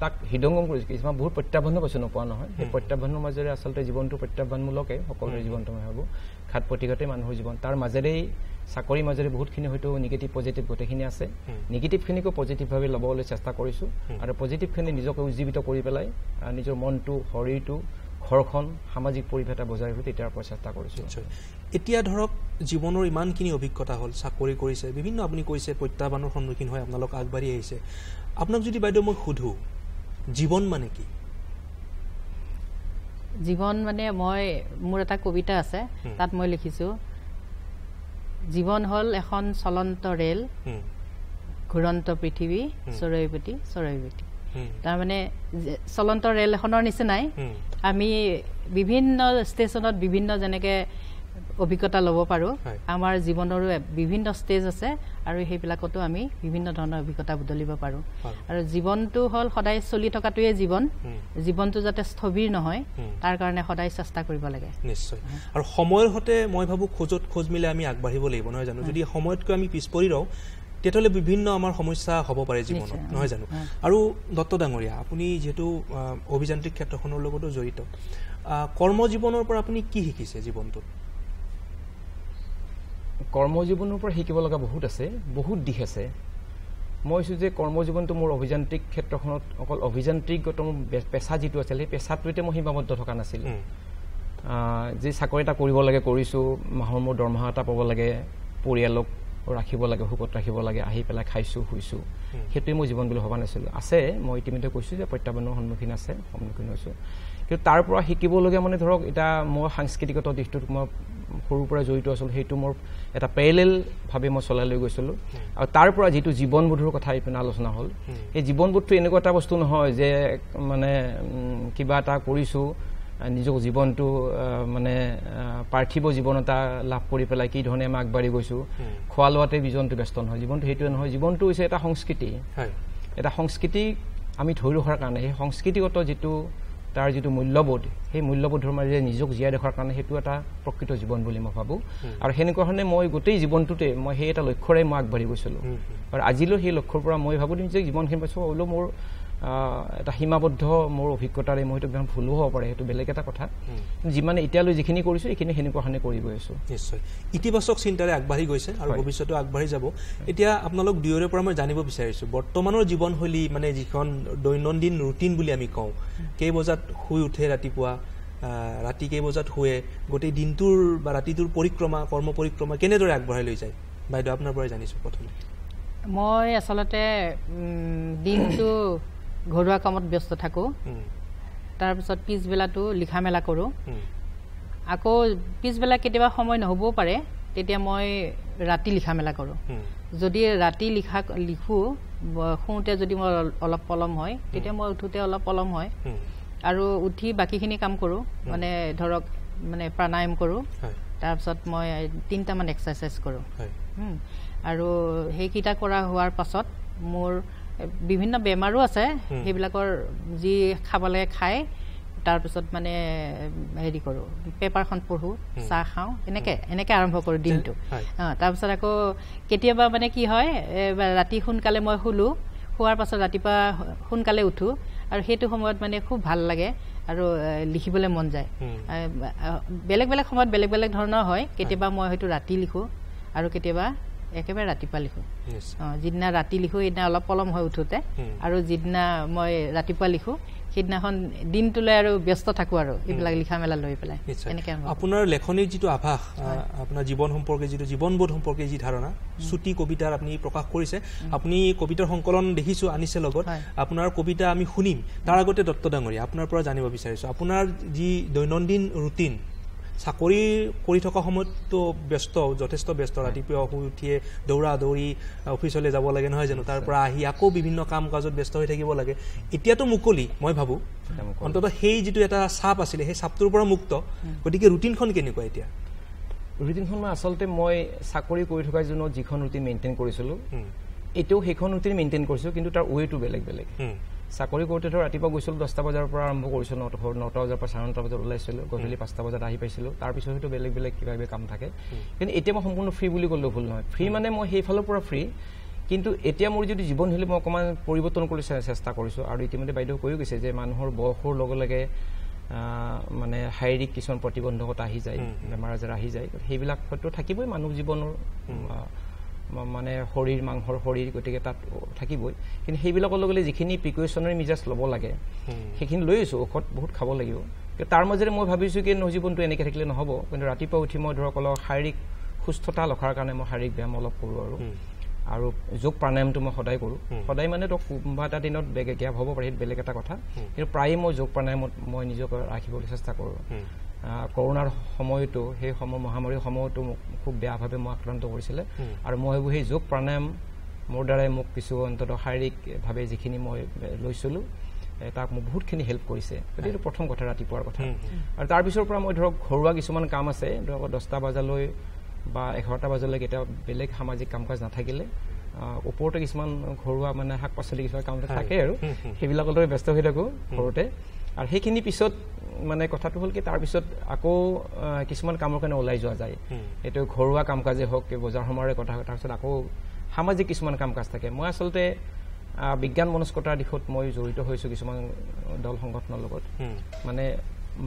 তাক হৃদয়ংগম কৰিছোঁ কিছুমান বহুত প্ৰত্যাহ্বানো পাইছোঁ নোপোৱা নহয় সেই প্ৰত্যাহ্বানৰ মাজেৰে আচলতে জীৱনটো প্ৰত্যাহ্বানমূলকে সকলোৰে জীৱনটো মই ভাবোঁ ঘাট প্ৰতিঘাতে মানুহৰ জীৱন তাৰ মাজেৰেই চাকৰিৰ মাজেৰে বহুতখিনি হয়তো নিগেটিভ পজিটিভ গোটেইখিনি আছে নিগেটিভখিনিকো পজিটিভভাৱে ল'বলৈ চেষ্টা কৰিছোঁ আৰু পজিটিভখিনি নিজকে উজ্জীৱিত কৰি পেলাই নিজৰ মনটো শৰীৰটো ঘৰখন সামাজিক পৰিৱেশ এটা বজাই ৰাখি তেতিয়াৰ পৰা চেষ্টা কৰিছোঁ এতিয়া ধৰক জীৱনৰ ইমানখিনি অভিজ্ঞতা হ'ল চাকৰি কৰিছে বিভিন্ন আপুনি কৈছে প্ৰত্যাহ্বানৰ সন্মুখীন হৈ আপোনালোক আগবাঢ়ি আহিছে আপোনাক যদি বাইদেউ মই সোধোঁ জীৱন মানে কি জীৱন মানে মোৰ এটা কবিতা আছে তাত মই লিখিছোঁ জীৱন হ'ল এখন চলন্ত ৰেল ঘূৰন্ত পৃথিৱী চৰৈৱতী চৰৈৱতী তাৰমানে চলন্ত ৰেল এখনৰ নিচিনাই আমি বিভিন্ন ষ্টেচনত বিভিন্ন যেনেকৈ অভিজ্ঞতা ল'ব পাৰোঁ আমাৰ জীৱনৰো বিভিন্ন ষ্টেজ আছে আৰু সেইবিলাকতো আমি বিভিন্ন ধৰণৰ অভিজ্ঞতা বদলিব পাৰোঁ আৰু জীৱনটো হ'ল সদায় চলি থকাটোৱে জীৱনটো যাতে স্থবিৰ নহয় তাৰ কাৰণে সদায় চেষ্টা কৰিব লাগে নিশ্চয় আৰু সময়ৰ সৈতে মই ভাবোঁ খোজ মিলে আমি আগবাঢ়িব লাগিব নহয় জানো যদি সময়তকৈ আমি পিছ পৰি ৰওঁ তেতিয়াহ'লে বিভিন্ন আমাৰ সমস্যা হ'ব পাৰে জীৱনত নহয় জানো আৰু দত্ত ডাঙৰীয়া আপুনি যিহেতু অভিযান্ত্ৰিক ক্ষেত্ৰখনৰ লগতো জড়িত কৰ্মজীৱনৰ পৰা আপুনি কি শিকিছে জীৱনটোত কৰ্মজীৱনৰ পৰা শিকিব লগা বহুত আছে বহুত দিশ আছে মই কৈছোঁ যে কৰ্মজীৱনটো মোৰ অভিযান্ত্ৰিক ক্ষেত্ৰখনত অকল অভিযান্ত্ৰিকগত মোৰ পেচা যিটো আছিল সেই পেচাটোতে মই সীমাবদ্ধ থকা নাছিলোঁ যি চাকৰি এটা কৰিব লাগে কৰিছোঁ মাহৰ মোৰ দৰমহা এটা পাব লাগে পৰিয়ালক ৰাখিব লাগে সুখত ৰাখিব লাগে আহি পেলাই খাইছোঁ শুইছোঁ সেইটোৱে মই জীৱন বুলি ভবা নাছিলোঁ আছে মই ইতিমধ্যে কৈছোঁ যে প্ৰত্যাহ্বানৰ সন্মুখীন হৈছোঁ কিন্তু তাৰ পৰা শিকিবলগীয়া মানে ধৰক এতিয়া মোৰ সাংস্কৃতিকত দিশটোত মই সৰুৰ পৰা জড়িত আছিলোঁ সেইটো মোৰ এটা পেৰেলেলভাৱে মই চলাই লৈ গৈছিলোঁ আৰু তাৰ পৰা যিটো জীৱনবোধৰ কথা ইপিনে আলোচনা হ'ল সেই জীৱনবোধটো এনেকুৱা এটা বস্তু নহয় যে মানে কিবা এটা কৰিছোঁ নিজক জীৱনটো মানে পাৰ্থিৱ জীৱন এটা লাভ কৰি পেলাই কি ধৰণে আমি আগবাঢ়ি গৈছোঁ খোৱা লোৱাতে জীৱনটো ব্যস্ত নহয় জীৱনটো সেইটোৱে নহয় জীৱনটো হৈছে এটা সংস্কৃতি আমি ধৰি ৰখাৰ কাৰণে সেই সংস্কৃতিগত যিটো তাৰ যিটো মূল্যবোধ সেই মূল্যবোধৰ মাজেৰে নিজক জীয়াই ৰখাৰ কাৰণে সেইটো এটা প্ৰকৃত জীৱন বুলি মই ভাবোঁ আৰু সেনেকুৱা ধৰণে মই গোটেই জীৱনটোতে মই সেই এটা লক্ষ্যৰে মই আগবাঢ়ি গৈছিলোঁ আৰু আজিলৈ সেই লক্ষ্যৰ পৰা মই ভাবোঁ যে জীৱনখিনি পাইছোঁ হ'লেও মোৰ এটা সীমাবদ্ধ মোৰ অভিজ্ঞতাৰে মই সেইটো ভুলো হ'ব পাৰে সেইটো বেলেগ এটা কথা যিমানে এতিয়ালৈ যিখিনি কৰিছোঁ এইখিনি সেনেকুৱা ধৰণে কৰি গৈ আছোঁ নিশ্চয় ইতিবাচক চিন্তাৰে আগবাঢ়ি গৈছে আৰু ভৱিষ্যতেও আগবাঢ়ি যাব এতিয়া আপোনালোক দুয়োৰে পৰা মই জানিব বিচাৰিছোঁ বৰ্তমানৰ জীৱনশৈলী মানে যিখন দৈনন্দিন ৰুটিন বুলি আমি কওঁ কেই বজাত শুই উঠে ৰাতিপুৱা ৰাতি কেই বজাত শুৱে গোটেই দিনটোৰ বা ৰাতিটোৰ কৰ্ম পৰিক্ৰমা কেনেদৰে আগবঢ়াই লৈ যায় বাইদেউ আপোনাৰ পৰাই জানিছোঁ প্ৰথমে মই আচলতে দিনটো ঘৰুৱা কামত ব্যস্ত থাকোঁ তাৰপিছত পিছবেলাটো লিখা মেলা কৰোঁ আকৌ পিছবেলা কেতিয়াবা সময় নহ'বও পাৰে তেতিয়া মই ৰাতি লিখা মেলা কৰোঁ যদি ৰাতি লিখোঁ শুওঁতে যদি মই অলপ পলম হয় তেতিয়া মই উঠোঁতে অলপ পলম হয় আৰু উঠি বাকীখিনি কাম কৰোঁ মানে ধৰক মানে প্ৰাণায়াম কৰোঁ তাৰপিছত মই 3টামান এক্সাৰচাইজ কৰোঁ আৰু সেইকেইটা কৰা হোৱাৰ পাছত মোৰ বিভিন্ন বেমাৰো আছে সেইবিলাকৰ যি খাব লাগে খাই তাৰপিছত মানে হেৰি কৰোঁ পেপাৰখন পঢ়োঁ চাহ খাওঁ এনেকৈ আৰম্ভ কৰোঁ দিনটো তাৰপিছত আকৌ কেতিয়াবা মানে কি হয় ৰাতি সোনকালে মই শোৱাৰ পাছত ৰাতিপুৱা সোনকালে উঠোঁ আৰু সেইটো সময়ত মানে খুব ভাল লাগে আৰু লিখিবলৈ মন যায় বেলেগ বেলেগ সময়ত বেলেগ বেলেগ ধৰণৰ হয় কেতিয়াবা মই হয়তো ৰাতি লিখোঁ আৰু কেতিয়াবা একেবাৰে ৰাতিপুৱা লিখোঁ যিদিনা ৰাতি লিখোঁ সেইদিনা অলপ পলম হৈ উঠোঁতে আৰু যিদিনা মই ৰাতিপুৱা লিখোঁ সেইদিনাখন দিনটোলৈ আৰু ব্যস্ত থাকোঁ আৰু এইবিলাক লিখা মেলা লৈ পেলাই এনেকৈ আপোনাৰ লেখনিৰ যিটো আভাস আপোনাৰ জীৱন সম্পৰ্কে যিটো জীৱনবোধ সম্পৰ্কে যি ধাৰণা চুটি কবিতাৰ আপুনি প্ৰকাশ কৰিছে আপুনি কবিতাৰ সংকলন দেখিছোঁ আনিছে লগত আপোনাৰ কবিতা আমি শুনিম তাৰ আগতে দত্ত ডাঙৰীয়া আপোনাৰ পৰা জানিব বিচাৰিছোঁ আপোনাৰ যি দৈনন্দিন ৰুটিন চাকৰি কৰি থকা সময়ততো যথেষ্ট ব্যস্ত ৰাতিপুৱা শুই উঠিয়ে দৌৰা দৌৰি অফিচলৈ যাব লাগে নহয় জানো তাৰ পৰা আহি আকৌ বিভিন্ন কাম কাজত ব্যস্ত হৈ থাকিব লাগে এতিয়াতো মুকলি মই ভাবোঁ অন্ততঃ সেই যিটো এটা চাপ আছিলে সেই চাপটোৰ পৰা মুক্ত গতিকে ৰুটিনখন কেনেকুৱা এতিয়া ৰুটিনখন আচলতে মই চাকৰি কৰি থকাৰ জন্য যিখন ৰুটিন মেইনটেইন কৰিছিলোঁ এতিয়াও সেইখন ৰুটিন মেইনটেইন কৰিছোঁ কিন্তু তাৰ ৱেটো বেলেগ বেলেগ চাকৰি কৰোঁতে ধৰ ৰাতিপুৱা গৈছিলোঁ 10টা বজাৰ পৰা আৰম্ভ কৰিছিলোঁ 9টা বজাৰ পৰা 9:30 বজাত ওলাইছিলোঁ গধূলি 5টা বজাত আহি পাইছিলোঁ তাৰপিছত হয়তো বেলেগ বেলেগ কিবা কিবি কাম থাকে কিন্তু এতিয়া মই সম্পূৰ্ণ ফ্ৰী বুলি ক'লেও ভুল নহয় ফ্ৰী মানে মই সেইফালৰ পৰা ফ্ৰী কিন্তু এতিয়া মোৰ যদি জীৱনশৈলী মই অকণমান পৰিৱৰ্তন কৰি চেষ্টা কৰিছোঁ আৰু ইতিমধ্যে বাইদেউ কৈও গৈছে যে মানুহৰ বয়সৰ লগে লগে মানে শাৰীৰিক কিছুমান প্ৰতিবন্ধকতা আহি যায় বেমাৰ আজাৰ আহি যায় সেইবিলাক হয়তো থাকিবই মানুহ জীৱনৰ মানে শৰীৰ মাংসৰ শৰীৰ গতিকে তাত থাকিবই কিন্তু সেইবিলাকৰ লগে যিখিনি প্ৰিকশ্যনাৰী মেজাৰ্ছ ল'ব লাগে সেইখিনি লৈ আছোঁ ঔষধ বহুত খাব লাগিব কিন্তু তাৰ মাজেৰে মই ভাবিছোঁ কি জীৱনটো এনেকৈ থাকিলে নহ'ব কিন্তু ৰাতিপুৱা উঠি মই ধৰক অলপ শাৰীৰিক সুস্থতা ৰখাৰ কাৰণে মই শাৰীৰিক ব্যায়াম অলপ কৰোঁ আৰু যোগ প্ৰাণায়ামটো মই সদায় কৰোঁ সদায় মানে ধৰক কোনোবা এটা দিনত গেপ হ'ব পাৰে সেইটো বেলেগ এটা কথা কিন্তু প্ৰায়ে মই যোগ প্ৰাণায়ামত মই নিজকে ৰাখিবলৈ চেষ্টা কৰোঁ কৰোণাৰ সময়তো সেই মহামাৰীৰ সময়তো মোক খুব বেয়াভাৱে মই আক্ৰান্ত কৰিছিলে আৰু মই ভাবোঁ সেই যোগ প্ৰাণায়াম মোৰ দ্বাৰাই মোক কিছু অন্ততঃ শাৰীৰিকভাৱে যিখিনি মই লৈছিলোঁ তাক মোক বহুতখিনি হেল্প কৰিছে গতিকে এইটো প্ৰথম কথা ৰাতিপুৱাৰ কথা আৰু তাৰপিছৰ পৰা মই ধৰক ঘৰুৱা কিছুমান কাম আছে ধৰক 10টা বজালৈ বা 11টা বজালৈ কেতিয়াবা বেলেগ সামাজিক কাম কাজ নাথাকিলে ওপৰতে কিছুমান ঘৰুৱা মানে শাক পাচলি কিছুমান কাম থাকে আৰু সেইবিলাকৰ দৰে ব্যস্ত হৈ থাকোঁ ঘৰতে আৰু সেইখিনি পিছত মানে কথাটো হ'ল কি তাৰপিছত আকৌ কিছুমান কামৰ কাৰণে ওলাই যোৱা যায় এইটো ঘৰুৱা কাম কাজে হওক বজাৰ সমাৰে কথা তাৰপিছত আকৌ সামাজিক কিছুমান কাম কাজ থাকে মই আচলতে বিজ্ঞান মনস্কতাৰ দিশত মই জড়িত হৈছোঁ কিছুমান দল সংগঠনৰ লগত মানে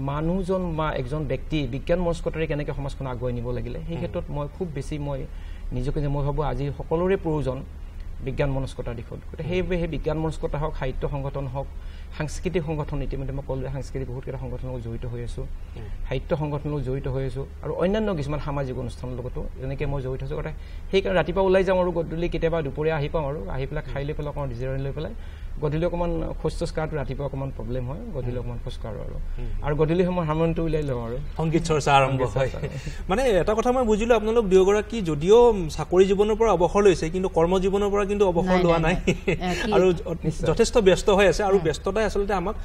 মানুহজন বা একজন ব্যক্তি বিজ্ঞান মনস্কতাৰে কেনেকৈ সমাজখন আগুৱাই নিব লাগিলে সেই ক্ষেত্ৰত মই খুব বেছি মই নিজকে যে মই ভাবোঁ আজি সকলোৰে প্ৰয়োজন বিজ্ঞান মনস্কতাৰ দিশত গতিকে সেইবাবে সেই বিজ্ঞান মনস্কতা হওক সাহিত্য সংগঠন হওক সাংস্কৃতিক সংগঠন ইতিমধ্যে মই ক'লোৱে সাংস্কৃতিক বহুতকেইটা সংগঠনৰ লগত জড়িত হৈ আছোঁ সাহিত্য সংগঠনৰ লগত জড়িত হৈ আছোঁ আৰু অন্যান্য কিছুমান সামাজিক অনুষ্ঠানৰ লগতো যেনেকৈ মই জড়িত হৈছোঁ কথা সেইকাৰণে ৰাতিপুৱা ওলাই যাওঁ আৰু গধূলি কেতিয়াবা দুপৰীয়া আহি পাওঁ আৰু আহি পেলাই খাই লৈ পেলাই অকণমান জিৰণি লৈ পেলাই গধূলি অকণমান খোজ কাঢ়াটো ৰাতিপুৱা অকণমান প্ৰব্লেম হয় গধূলি অকণমান খোজ কাঢ়োঁ আৰু গধূলি সময় হাৰমনিয়ামটো উলিয়াই লওঁ আৰু সংগীত চৰ্চা আৰম্ভ হয় মানে এটা কথা মই বুজিলোঁ আপোনালোক দুয়োগৰাকী যদিও চাকৰি জীৱনৰ পৰা অৱসৰ লৈছে কিন্তু কৰ্মজীৱনৰ পৰা কিন্তু অৱসৰ লোৱা নাই আৰু যথেষ্ট ব্যস্ত হৈ আছে আৰু ব্যস্ততাই আচলতে আমাক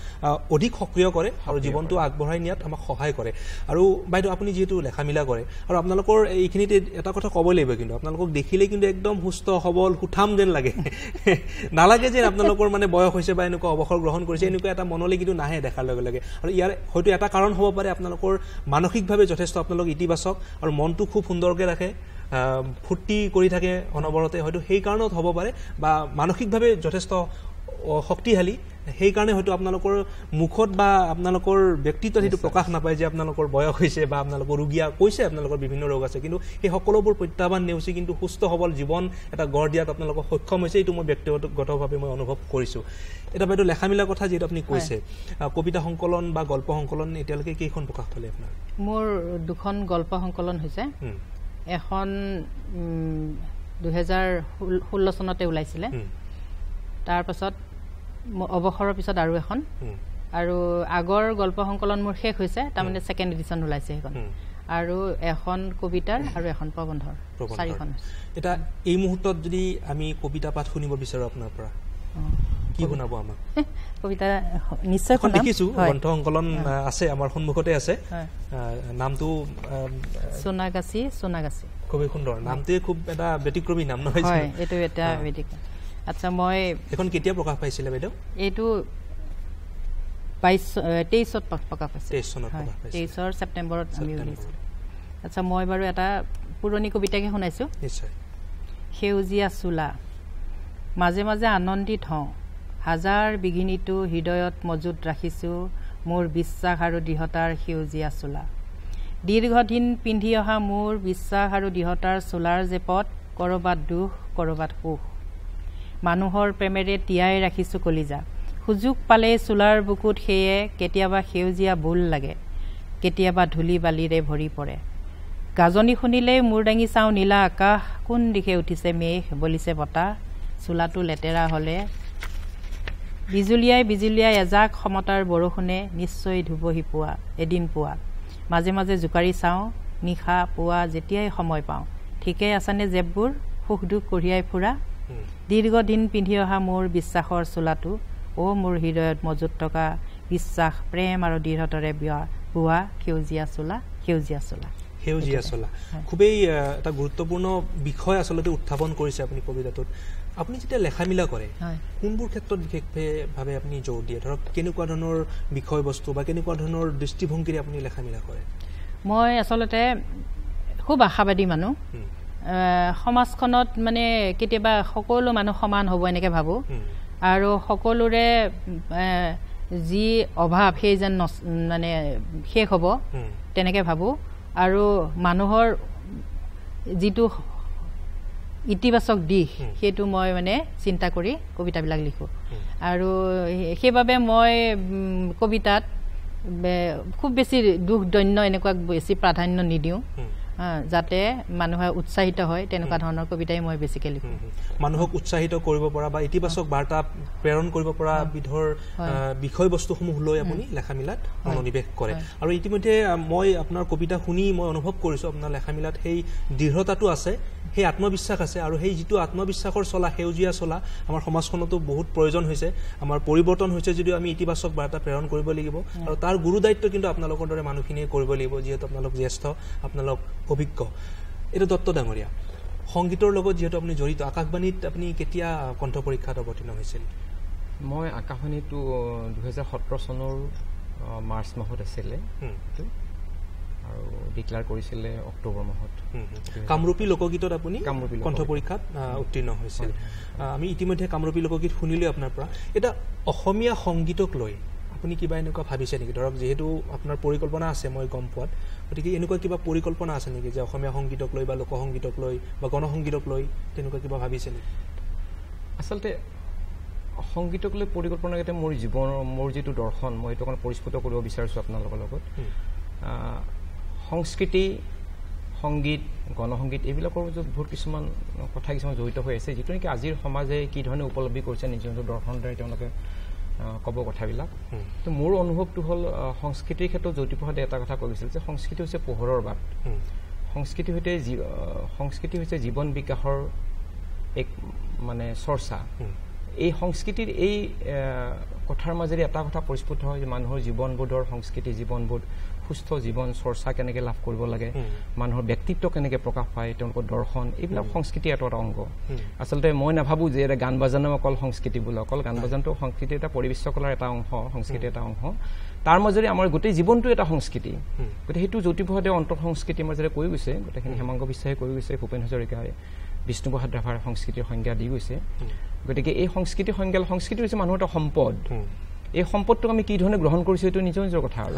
অধিক সক্ৰিয় কৰে আৰু জীৱনটো আগবঢ়াই নিয়াত আমাক সহায় কৰে আৰু বাইদেউ আপুনি যিহেতু লেখা মেলা কৰে আৰু আপোনালোকৰ এইখিনিতে এটা কথা ক'বই লাগিব কিন্তু আপোনালোকক দেখিলেই কিন্তু একদম সুস্থ সবল সুঠাম যেন লাগে নালাগে যে আপোনালোকৰ মানে বয়স হৈছে বা এনেকুৱা অৱসৰ গ্ৰহণ কৰিছে এনেকুৱা এটা মনলৈ কিন্তু নাহে দেখাৰ লগে লগে আৰু ইয়াৰ হয়তো এটা কাৰণ হ'ব পাৰে আপোনালোকৰ মানসিকভাৱে যথেষ্ট আপোনালোক ইতিবাচক আৰু মনটো খুব সুন্দৰকৈ ৰাখে ফূৰ্তি কৰি থাকে অনবৰতে হয়তো সেই কাৰণত হ'ব পাৰে বা মানসিকভাৱে যথেষ্ট শক্তিশালী সেইকাৰণে হয়তো আপোনালোকৰ মুখত বা আপোনালোকৰ ব্যক্তিত্বত সেইটো প্ৰকাশ নাপায় যে আপোনালোকৰ বয়স হৈছে বা আপোনালোকৰ ৰোগীয়া কৈছে আপোনালোকৰ বিভিন্ন ৰোগ আছে কিন্তু সেই সকলোবোৰ প্ৰত্যাহ্বান নেওচি কিন্তু সুস্থ সবল জীৱন এটা গঢ় দিয়াত আপোনালোকৰ সক্ষম হৈছে এইটো মই ব্যক্তিগতভাৱে মই অনুভৱ কৰিছোঁ এটা বাইদেউ লেখা মেলা কথা যিহেতু আপুনি কৈছে কবিতা সংকলন বা গল্প সংকলন এতিয়ালৈকে কেইখন প্ৰকাশ পালে আপোনাৰ মোৰ 2খন গল্প সংকলন হৈছে এখন 2016 চনতে ওলাইছিলে তাৰপাছত অৱসৰৰ পিছত আৰু এখন আৰু আগৰ গল্প সংকলন মোৰ শেষ হৈছে তাৰমানে 2nd এডিশ্যন ওলাইছে সেইখন আৰু এখন কবিতাৰ আৰু এখন প্ৰবন্ধৰ 4খন এটা এই মুহূৰ্তত যদি আমি কবিতা পাঠ শুনিব বিচাৰোঁ আপোনাৰ পৰা কি শুনাব আমাক কবিতা নিশ্চয় শুনাম দেখিছোঁ গ্ৰন্থ সংকলন আছে আমাৰ সন্মুখতে আছে নামটো সোণাগাছি খুবেই সুন্দৰ নামটোৱে খুব এটা ব্যতিক্ৰমী নাম নহয় এইটো এটা ব্যতিক্ৰমী আচ্ছা মই এখন কেতিয়া প্ৰকাশ পাইছিলে বাইদেউ এইটো 23 প্ৰকাশ পাইছে 23 ছেপ্টেম্বৰত আমি উলিয়াইছিলোঁ আচ্ছা মই বাৰু এটা পুৰণি কবিতাকে শুনাইছোঁ নিশ্চয় সেউজীয়া চোলা মাজে মাজে আনন্দিত হওঁ হাজাৰ বিঘিনিটো হৃদয়ত মজুত ৰাখিছোঁ মোৰ বিশ্বাস আৰু দৃঢ়তাৰ সেউজীয়া চোলা দীৰ্ঘদিন পিন্ধি অহা মোৰ বিশ্বাস আৰু দৃঢ়তাৰ চোলাৰ জেপত কৰবাত দুখ কৰবাত সুখ মানুহৰ প্ৰেমেৰে তিয়াই ৰাখিছোঁ কলিজা সুযোগ পালে চোলাৰ বুকুত সেয়ে কেতিয়াবা সেউজীয়া বুল লাগে কেতিয়াবা ধূলি বালিৰে ভৰি পৰে গাজনি শুনিলেই মূৰ দাঙি চাওঁ নীলা আকাশ কোন দিশে উঠিছে মেঘ বলিছে বতাহ চোলাটো লেতেৰা হ'লে বিজুলিয়াই এজাক সমতাৰ বৰষুণে নিশ্চয় ধুবহি পুৱা এদিন পুৱা মাজে মাজে জোকাৰি চাওঁ নিশা পুৱা যেতিয়াই সময় পাওঁ ঠিকেই আছেনে জেপবোৰ সুখ দুখ কঢ়িয়াই ফুৰা দীৰ্ঘদিন পিন্ধি অহা মোৰ বিশ্বাসৰ চোলাটো মোৰ হৃদয়ত মজুত থকা বিশ্বাস প্ৰেম আৰু দৃঢ়তাৰে বোৱা সেউজীয়া চোলা খুবেই এটা গুৰুত্বপূৰ্ণ বিষয় আচলতে উত্থাপন কৰিছে আপুনি কবিতাটোত আপুনি যেতিয়া লেখা মিলা কৰে কোনবোৰ ক্ষেত্ৰত বিশেষভাৱে আপুনি জোৰ দিয়ে ধৰক কেনেকুৱা ধৰণৰ বিষয়বস্তু বা কেনেকুৱা ধৰণৰ দৃষ্টিভংগীৰে আপুনি লেখা মিলা কৰে মই আচলতে খুব আশাবাদী মানুহ সমাজখনত মানে কেতিয়াবা সকলো মানুহ সমান হ'ব এনেকৈ ভাবোঁ আৰু সকলোৰে যি অভাৱ সেই যেন মানে শেষ হ'ব তেনেকৈ ভাবোঁ আৰু মানুহৰ যিটো ইতিবাচক দিশ সেইটো মই মানে চিন্তা কৰি কবিতাবিলাক লিখোঁ আৰু সেইবাবে মই কবিতাত খুব বেছি দুখ দৈন্য এনেকুৱা বেছি প্ৰাধান্য নিদিওঁ যাতে মানুহে উৎসাহিত হয় তেনেকুৱা ধৰণৰ কবিতাই মই বেছিকৈ লিখোঁ মানুহক উৎসাহিত কৰিব পৰা বা ইতিবাচক বাৰ্তা প্ৰেৰণ কৰিব পৰা বিধৰ বিষয়বস্তুসমূহ লৈ আপুনি লেখা মিলাত মনোনিৱেশ কৰে আৰু ইতিমধ্যে মই আপোনাৰ কবিতা শুনি মই অনুভৱ কৰিছোঁ আপোনাৰ লেখা মিলাত সেই দৃঢ়তাটো আছে সেই আত্মবিশ্বাস আছে আৰু সেই যিটো আত্মবিশ্বাসৰ চলা সেউজীয়া চলা আমাৰ সমাজখনতো বহুত প্ৰয়োজন হৈছে আমাৰ পৰিৱৰ্তন হৈছে যদিও আমি ইতিবাচক বাৰ্তা প্ৰেৰণ কৰিব লাগিব আৰু তাৰ গুৰু দায়িত্ব কিন্তু আপোনালোকৰ দৰে মানুহখিনিয়ে কৰিব লাগিব যিহেতু আপোনালোক জ্যেষ্ঠ আপোনালোক অভিজ্ঞ এইটো দত্ত ডাঙৰীয়া সংগীতৰ লগত যিহেতু আপুনি জড়িত আকাশবাণীত আপুনি কেতিয়া কণ্ঠ পৰীক্ষাত অৱতীৰ্ণ হৈছিল মই আকাশবাণীটো 2017 চনৰ মাৰ্চ মাহত আছিলে আৰু ডিক্লেয়াৰ কৰিছিলে অক্টোবৰ মাহত কামৰূপী লোকগীতত আপুনি কণ্ঠ পৰীক্ষাত উত্তীৰ্ণ হৈছিল আমি ইতিমধ্যে কামৰূপী লোকগীত শুনিলোঁ আপোনাৰ পৰা এটা অসমীয়া সংগীতক লৈ আপুনি কিবা এনেকুৱা ভাবিছে নেকি ধৰক যিহেতু আপোনাৰ পৰিকল্পনা আছে মই গম পোৱাত গতিকে এনেকুৱা কিবা পৰিকল্পনা আছে নেকি যে অসমীয়া সংগীতক লৈ বা লোকসংগীতক লৈ বা গণসংগীতক লৈ তেনেকুৱা কিবা ভাবিছে নেকি আচলতে সংগীতক লৈ পৰিকল্পনা কেইটা মোৰ যিটো দৰ্শন মই সেইটো কাৰণে পৰিস্ফুট কৰিব বিচাৰিছোঁ আপোনালোকৰ লগত সংস্কৃতি সংগীত গণসংগীত এইবিলাকৰ বহুত কিছুমান কথা কিছুমান জড়িত হৈ আছে যিটো নেকি আজিৰ সমাজে কি ধৰণে উপলব্ধি কৰিছে নিজৰ দৰ্শনৰ দ্বাৰা তেওঁলোকে ক'ব কথাবিলাক তো মোৰ অনুভৱটো হ'ল সংস্কৃতিৰ ক্ষেত্ৰত জ্যোতিপ্ৰসাদে এটা কথা কৈ গৈছিল যে সংস্কৃতি হৈছে পোহৰৰ বাট সংস্কৃতি হৈছে জীৱন বিকাশৰ এক মানে চৰ্চা এই সংস্কৃতিৰ এই কথাৰ মাজেৰে এটা কথা পৰিস্ফুট হয় যে মানুহৰ জীৱনবোধৰ সংস্কৃতি জীৱনবোধ সুস্থ জীৱন চৰ্চা কেনেকৈ লাভ কৰিব লাগে মানুহৰ ব্যক্তিত্ব কেনেকৈ প্ৰকাশ পায় তেওঁলোকৰ দৰ্শন এইবিলাক সংস্কৃতিৰ এটা অংগ আচলতে মই নাভাবোঁ যে এটা গান বাজানো অকল সংস্কৃতি বোলে অকল গান বাজানটো সংস্কৃতিৰ এটা পৰিবেশ্য কলাৰ এটা অংশ সংস্কৃতিৰ এটা অংশ তাৰ মাজেৰে আমাৰ গোটেই জীৱনটো এটা সংস্কৃতি গতিকে সেইটো জ্যোতিপ্ৰসাদে অন্তৰ সংস্কৃতিৰ মাজেৰে কৈ গৈছে গোটেইখিনি হেমাংগ বিশ্বাসে কৈ গৈছে ভূপেন হাজৰিকাই বিষ্ণুপ্ৰসাদ ৰাভাৰ সংস্কৃতিৰ সংজ্ঞা দি গৈছে গতিকে এই সংস্কৃতি হৈছে মানুহৰ এটা সম্পদ এই সম্পদটোক আমি কি ধৰণে গ্ৰহণ কৰিছোঁ এইটো নিজৰ নিজৰ কথা আৰু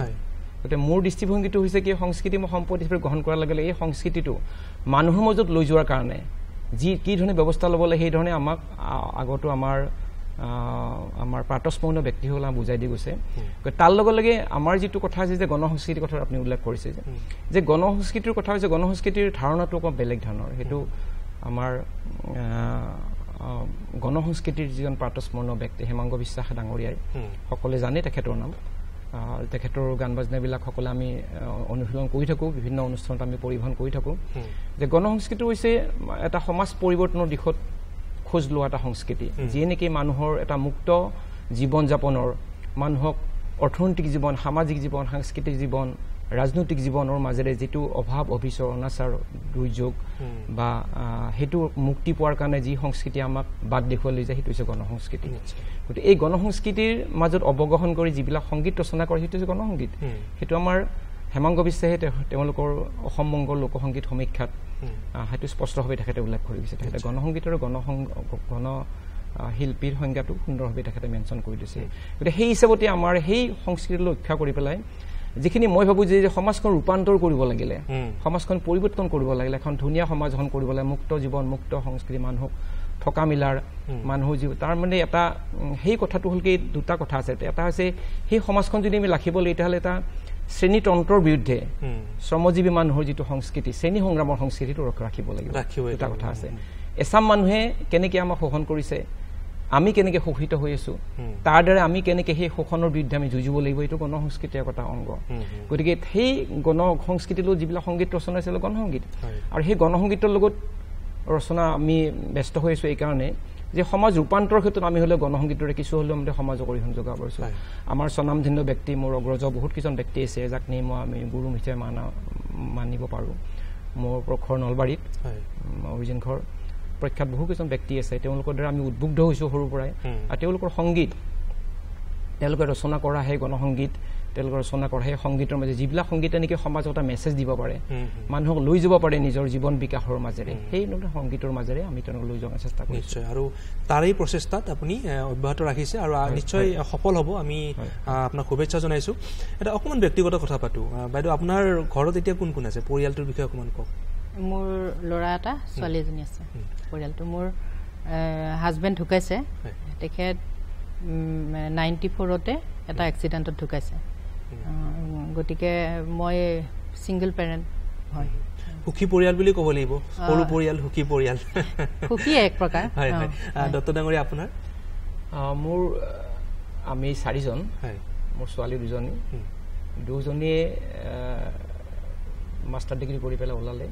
গতিকে মোৰ দৃষ্টিভংগীটো হৈছে কি সংস্কৃতি মই সম্পদ হিচাপে গ্ৰহণ কৰাৰ লগে লগে এই সংস্কৃতিটো মানুহৰ মাজত লৈ যোৱাৰ কাৰণে কি ধৰণে ব্যৱস্থা ল'ব লাগে সেই ধৰণে আমাক আগতো আমাৰ প্ৰাতঃস্মৰণীয় ব্যক্তিসকলে বুজাই দি গৈছে তাৰ লগে লগে আমাৰ যিটো কথা আছে যে গণসংস্কৃতিৰ কথা আপুনি উল্লেখ কৰিছে যে গণসংস্কৃতিৰ কথা হৈছে গণসংস্কৃতিৰ ধাৰণাটো অকণ বেলেগ ধৰণৰ সেইটো আমাৰ গণসংস্কৃতিৰ যিজন প্ৰাতঃস্মৰণীয় ব্যক্তি হেমাংগ বিশ্বাস ডাঙৰীয়াই সকলোৱে জানে তেখেতৰ নাম তেখেতৰ গান বাজনাবিলাক সকলোৱে আমি অনুশীলন কৰি থাকোঁ বিভিন্ন অনুষ্ঠানত আমি পৰিৱেশন কৰি থাকোঁ যে গণসংস্কৃতি হৈছে এটা সমাজ পৰিৱৰ্তনৰ দিশত খোজ লোৱা এটা সংস্কৃতি যিয়ে নেকি মানুহৰ এটা মুক্ত জীৱন যাপনৰ মানুহক অৰ্থনৈতিক জীৱন সামাজিক জীৱন সাংস্কৃতিক জীৱন ৰাজনৈতিক জীৱনৰ মাজেৰে যিটো অভাৱ অভিচৰ অনাচাৰ দুৰ্যোগ বা সেইটো মুক্তি পোৱাৰ কাৰণে যি সংস্কৃতি আমাক বাদ দেখুৱাই লৈ যায় সেইটো হৈছে গণসংস্কৃতি গতিকে এই গণসংস্কৃতিৰ মাজত অৱগাহন কৰি যিবিলাক সংগীত ৰচনা কৰে সেইটো হৈছে গণসংগীত সেইটো আমাৰ হেমাংগ বিশ্বাসে তেওঁলোকৰ অসম বংগৰ লোকসংগীত সমীক্ষাত সেইটো স্পষ্টভাৱে তেখেতে উল্লেখ কৰি দিছে তেখেতে গণসংগীত আৰু গণ শিল্পীৰ সংজ্ঞাটো সুন্দৰভাৱে তেখেতে মেনশ্যন কৰি দিছে গতিকে সেই হিচাপতে আমাৰ সেই সংস্কৃতিলৈ ৰক্ষা কৰি পেলাই যিখিনি মই ভাবোঁ যে সমাজখন ৰূপান্তৰ কৰিব লাগিলে, সমাজখন পৰিৱৰ্তন কৰিব লাগিলে, এখন ধুনীয়া সমাজ এখন কৰিব লাগে, মুক্ত জীৱন, মুক্ত সংস্কৃতি, মানুহক থকা মিলাৰ মানুহৰ জীৱ, তাৰ মানে এটা সেই কথাটো হ'ল কি দুটা কথা আছে। এটা হৈছে সেই সমাজখন যদি আমি ৰাখিবলৈ তেতিয়াহ'লে এটা শ্ৰেণীতন্ত্ৰৰ বিৰুদ্ধে শ্ৰমজীৱী মানুহৰ যিটো সংস্কৃতি, শ্ৰেণী সংগ্ৰামৰ সংস্কৃতিটো ৰাখিব লাগিব, দুটা কথা আছে। এচাম মানুহে কেনেকৈ আমাক শোষণ কৰিছে, আমি কেনেকৈ শোষিত হৈ আছোঁ, তাৰ দ্বাৰা আমি কেনেকৈ সেই শোষণৰ বিৰুদ্ধে আমি যুঁজিব লাগিব, এইটো গণসংস্কৃতিৰ এটা অংগ। গতিকে সেই গণসংস্কৃতিৰ লগত যিবিলাক সংগীত ৰচনা আছিল গণসংগীত, আৰু সেই গণসংগীতৰ লগত ৰচনা আমি ব্যস্ত হৈ আছোঁ এইকাৰণে যে সমাজ ৰূপান্তৰৰ ক্ষেত্ৰত আমি হ'লেও গণসংগীতৰে কিছু হ'লেও আমি সমাজক অৰিহণা যোগাব পাৰিছোঁ। আমাৰ স্বনামধন্য ব্যক্তি, মোৰ অগ্ৰজ বহুত কিছুমান ব্যক্তি আছে যাক নি মই আমি গুৰু হিচাপে মানিব পাৰোঁ। মোৰ প্ৰখৰ নলবাৰীত অভিজিন ঘৰ প্ৰখ্যাত বহু কিছুমান ব্যক্তি আছে, তেওঁলোকৰ দ্বাৰা আমি উদ্বুদ্ধ হৈছোঁ সৰুৰ পৰাই। আৰু তেওঁলোকৰ সংগীত, তেওঁলোকে ৰচনা কৰা সেই গণসংগীত, তেওঁলোকে ৰচনা কৰা সেই সংগীতৰ মাজে যিবিলাক সংগীতে নেকি সমাজত এটা মেছেজ দিব পাৰে, মানুহক লৈ যাব পাৰে নিজৰ জীৱন বিকাশৰ মাজেৰে, সেই সংগীতৰ মাজেৰে আমি তেওঁলোকক লৈ যোৱাৰ চেষ্টা কৰিছোঁ। নিশ্চয়, আৰু তাৰেই প্ৰচেষ্টাত আপুনি অব্যাহত ৰাখিছে আৰু নিশ্চয় সফল হ'ব, আমি আপোনাক শুভেচ্ছা জনাইছোঁ। এটা অকণমান ব্যক্তিগত কথা পাতোঁ। বাইদেউ, আপোনাৰ ঘৰত এতিয়া কোন কোন আছে, পৰিয়ালটোৰ বিষয়ে অকণমান কওক। মোৰ ল'ৰা এটা, ছোৱালী এজনী আছে। পৰিয়ালটো মোৰ হাজবেণ্ড ঢুকাইছে, তেখেত 94তে এটা এক্সিডেণ্টত ঢুকাইছে। গতিকে মই ছিংগল পেৰেণ্ট হয়। সুখী পৰিয়াল বুলি ক'ব লাগিব, সৰু পৰিয়াল, সুখী পৰিয়াল, সুখী এক প্ৰকাৰ। হয় হয়। দত্ত ডাঙৰীয়া, আপোনাৰ? মোৰ আমি 4জন, মোৰ ছোৱালী 2জনী, দুজনীয়ে মাষ্টাৰ ডিগ্ৰী কৰি পেলাই ওলালে।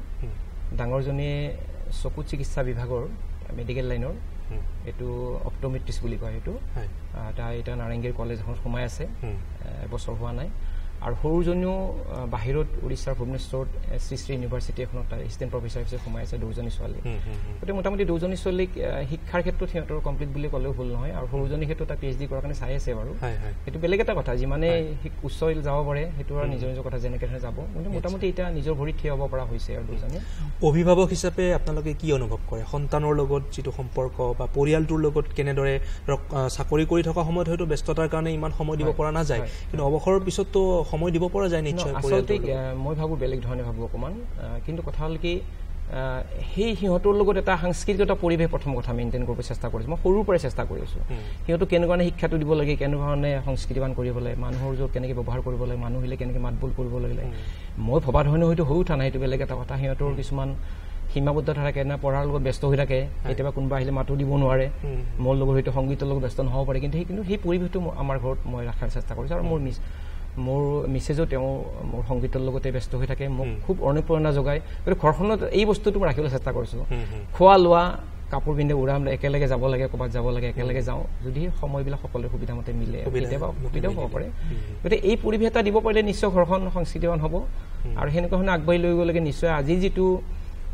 ডাঙৰজনীয়ে চকু চিকিৎসা বিভাগৰ মেডিকেল লাইনৰ, এইটো অপ্ট'মেট্ৰিষ্ট বুলি কয়, সেইটো তাই এতিয়া নাৰেংগীৰ কলেজ এখনত সোমাই আছে, এবছৰ হোৱা নাই। আৰু সৰুজনীও বাহিৰত উৰিষ্যাৰ ভুৱনেশ্বৰত শ্ৰী শ্ৰী ইউনিভাৰ্চিটি এখনত তাই এছিষ্টেণ্ট প্ৰফেচাৰ হিচাপে সোমাই আছে, দুজনী ছোৱালী। গতিকে মোটামুটি দুজনী ছোৱালীক শিক্ষাৰ ক্ষেত্ৰত সিহঁতৰ কমপ্লিট বুলি ক'লেও ভুল নহয়। আৰু সৰুজনীৰ ক্ষেত্ৰত তাই PhD কৰাৰ কাৰণে চাই আছে বাৰু, সেইটো বেলেগ এটা কথা। যিমানে উচ্চ যাব পাৰে সেইটো আৰু নিজৰ নিজৰ কথা, যেনেকৈ যাব। কিন্তু মোটামুটি এতিয়া নিজৰ ভৰিত থিয় হ'ব পৰা হৈছে। আৰু দুজনী অভিভাৱক হিচাপে আপোনালোকে কি অনুভৱ কৰে, সন্তানৰ লগত যিটো সম্পৰ্ক বা পৰিয়ালটোৰ লগত কেনেদৰে? চাকৰি কৰি থকা সময়ত হয়তো ব্যস্ততাৰ কাৰণে ইমান সময় দিব পৰা নাযায়, কিন্তু অৱসৰৰ পিছততো সময় দিব পৰা যায় নিশ্চয়। আচলতে মই ভাবোঁ বেলেগ ধৰণে ভাবোঁ অকণমান, কিন্তু কথা হ'ল কি সেই সিহঁতৰ লগত এটা সাংস্কৃতিক এটা পৰিৱেশ প্ৰথম কথা মেইনটেইন কৰিব চেষ্টা কৰিছোঁ। মই সৰুৰ পৰাই চেষ্টা কৰি আছোঁ সিহঁতক কেনেধৰণে শিক্ষাটো দিব লাগে, কেনেধৰণে সংস্কৃতিৱান কৰিব লাগে, মানুহৰ য'ত কেনেকৈ ব্যৱহাৰ কৰিব লাগে, মানুহ আহিলে কেনেকৈ মাতবোল কৰিব লাগিলে। মই ভবা ধৰণে হয়তো হৈ উঠা নাই, সেইটো বেলেগ এটা কথা। সিহঁতৰ কিছুমান সীমাবদ্ধতা থাকে না, পঢ়াৰ লগত ব্যস্ত হৈ থাকে, কেতিয়াবা কোনোবা আহিলে মাতো দিব নোৱাৰে, মোৰ লগত হয়তো সংগীতৰ লগত ব্যস্ত নহ'ব পাৰে। কিন্তু সেই পৰিৱেশটো আমাৰ ঘৰত মই ৰখাৰ চেষ্টা কৰিছোঁ। আৰু মোৰ মিছেজো তেওঁ মোৰ সংগীতৰ লগতে ব্যস্ত হৈ থাকে, মোক খুব অনুপ্ৰেৰণা যোগায়। গতিকে ঘৰখনত এই বস্তুটো মই ৰাখিবলৈ চেষ্টা কৰিছোঁ। খোৱা লোৱা, কাপোৰ পিন্ধি উৰাম, একেলগে যাব লাগে, ক'ৰবাত যাব লাগে একেলগে যাওঁ, যদি সময়বিলাক সকলোৰে সুবিধামতে মিলে, কেতিয়াবা অসুবিধাও হ'ব পাৰে। গতিকে এই পৰিৱেশ এটা দিব পাৰিলে নিশ্চয় ঘৰখন সংস্কৃতিৱান হ'ব। আৰু সেনেকুৱা ধৰণে আগবাঢ়ি লৈ গ'লে নিশ্চয় আজি যিটো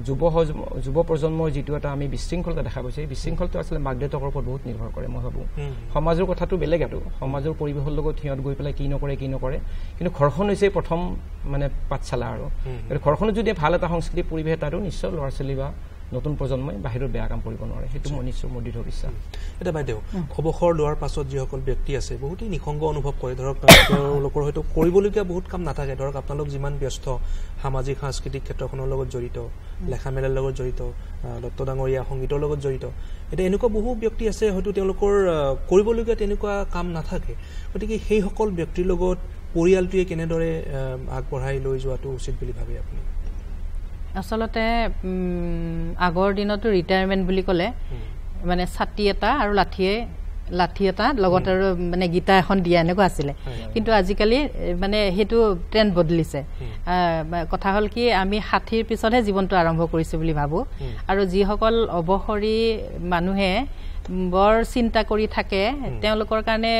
যুৱ প্ৰজন্মৰ যিটো এটা আমি বিশৃংখলতা দেখা পাইছোঁ, এই বিশৃংখলটো আচলতে মাক দেউতাকৰ ওপৰত বহুত নিৰ্ভৰ কৰে। মই ভাবোঁ সমাজৰ কথাটো বেলেগ, আৰু সমাজৰ পৰিৱেশৰ লগত সিহঁত গৈ পেলাই কি নকৰে, কিন্তু ঘৰখন হৈছে প্ৰথম মানে পাঠশালা। আৰু ঘৰখনত যদি ভাল এটা সংস্কৃতিক পৰিৱেশ এটা, আৰু নিশ্চয় ল'ৰা ছোৱালী বা নতুন প্ৰজন্মই বাহিৰত বেয়া কাম কৰিব নোৱাৰে, সেইটো মই নিশ্চয় মোৰ দৃঢ় বিশ্বাস। এতিয়া বাইদেউ, অৱসৰ লোৱাৰ পাছত যিসকল ব্যক্তি আছে বহুতেই নিসংগ অনুভৱ কৰে। ধৰক তেওঁলোকৰ হয়তো কৰিবলগীয়া বহুত কাম নাথাকে। ধৰক আপোনালোক যিমান ব্যস্ত, সামাজিক সাংস্কৃতিক ক্ষেত্ৰখনৰ লগত জড়িত, লেখা মেলাৰ লগত জড়িত, দত্ত ডাঙৰীয়া সংগীতৰ লগত জড়িত, এতিয়া এনেকুৱা বহু ব্যক্তি আছে হয়তো তেওঁলোকৰ কৰিবলগীয়া তেনেকুৱা কাম নাথাকে। গতিকে সেইসকল ব্যক্তিৰ লগত পৰিয়ালটোৱে কেনেদৰে আগবঢ়াই লৈ যোৱাটো উচিত বুলি ভাবে আপুনি? আচলতে আগৰ দিনতো ৰিটায়াৰমেণ্ট বুলি ক'লে মানে ছাতি এটা আৰু লাঠি এটা লগত আৰু মানে গীতা এখন দিয়া এনেকুৱা আছিলে। কিন্তু আজিকালি মানে সেইটো ট্ৰেণ্ড বদলিছে। কথা হ'ল কি, আমি 60ৰ পিছতহে জীৱনটো আৰম্ভ কৰিছোঁ বুলি ভাবোঁ। আৰু যিসকল অৱসৰী মানুহে বৰ চিন্তা কৰি থাকে, তেওঁলোকৰ কাৰণে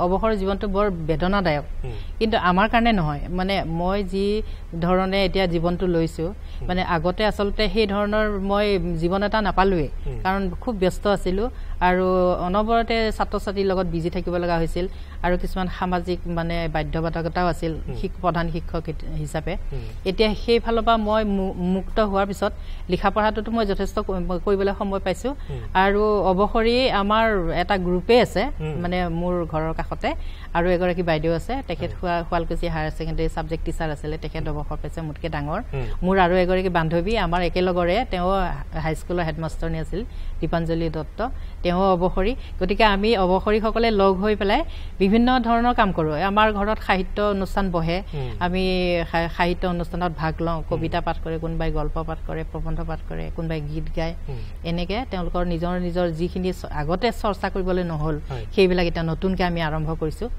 অৱসৰ জীৱনটো বৰ বেদনাদায়ক। কিন্তু আমাৰ কাৰণে নহয়। মানে মই যি ধৰণে এতিয়া জীৱনটো লৈছোঁ, মানে আগতে আচলতে সেই ধৰণৰ মই জীৱন এটা নাপালোৱেই, কাৰণ খুব ব্যস্ত আছিলোঁ। আৰু অনবৰতে ছাত্ৰ ছাত্ৰীৰ লগত বিজি থাকিব লগা হৈছিল আৰু কিছুমান সামাজিক মানে বাধ্যবাধকতাও আছিল প্ৰধান শিক্ষক হিচাপে এতিয়া সেই ফালৰ পৰা মই মুক্ত হোৱাৰ পিছত লিখা পঢ়াটোতো মই যথেষ্ট কৰিবলৈ সময় পাইছোঁ আৰু অৱসৰী আমাৰ এটা গ্ৰুপে আছে মানে মোৰ ঘৰৰ কাষতে আৰু এগৰাকী বাইদেউ আছে তেখেত Sualkuchi higher secondary subject teacher আছিলে তেখেত অৱসৰ পাইছে মোতকৈ ডাঙৰ মোৰ আৰু এগৰাকী বান্ধৱী আমাৰ একেলগৰে তেওঁ হাইস্কুলৰ হেডমাষ্টাৰণী আছিল দীপাঞ্জলি দত্ত তেওঁ অৱসৰী গতিকে আমি অৱসৰীসকলে লগ হৈ পেলাই বিভিন্ন ধৰণৰ কাম কৰোঁ আমাৰ ঘৰত সাহিত্য অনুষ্ঠান বহে আমি সাহিত্য অনুষ্ঠানত ভাগ লওঁ কবিতা পাঠ কৰে কোনোবাই গল্প পাঠ কৰে প্ৰবন্ধ পাঠ কৰে কোনোবাই গীত গায় এনেকৈ তেওঁলোকৰ নিজৰ যিখিনি আগতে চৰ্চা কৰিবলৈ নহ'ল সেইবিলাক এতিয়া নতুনকৈ আমি আৰম্ভ কৰিছোঁ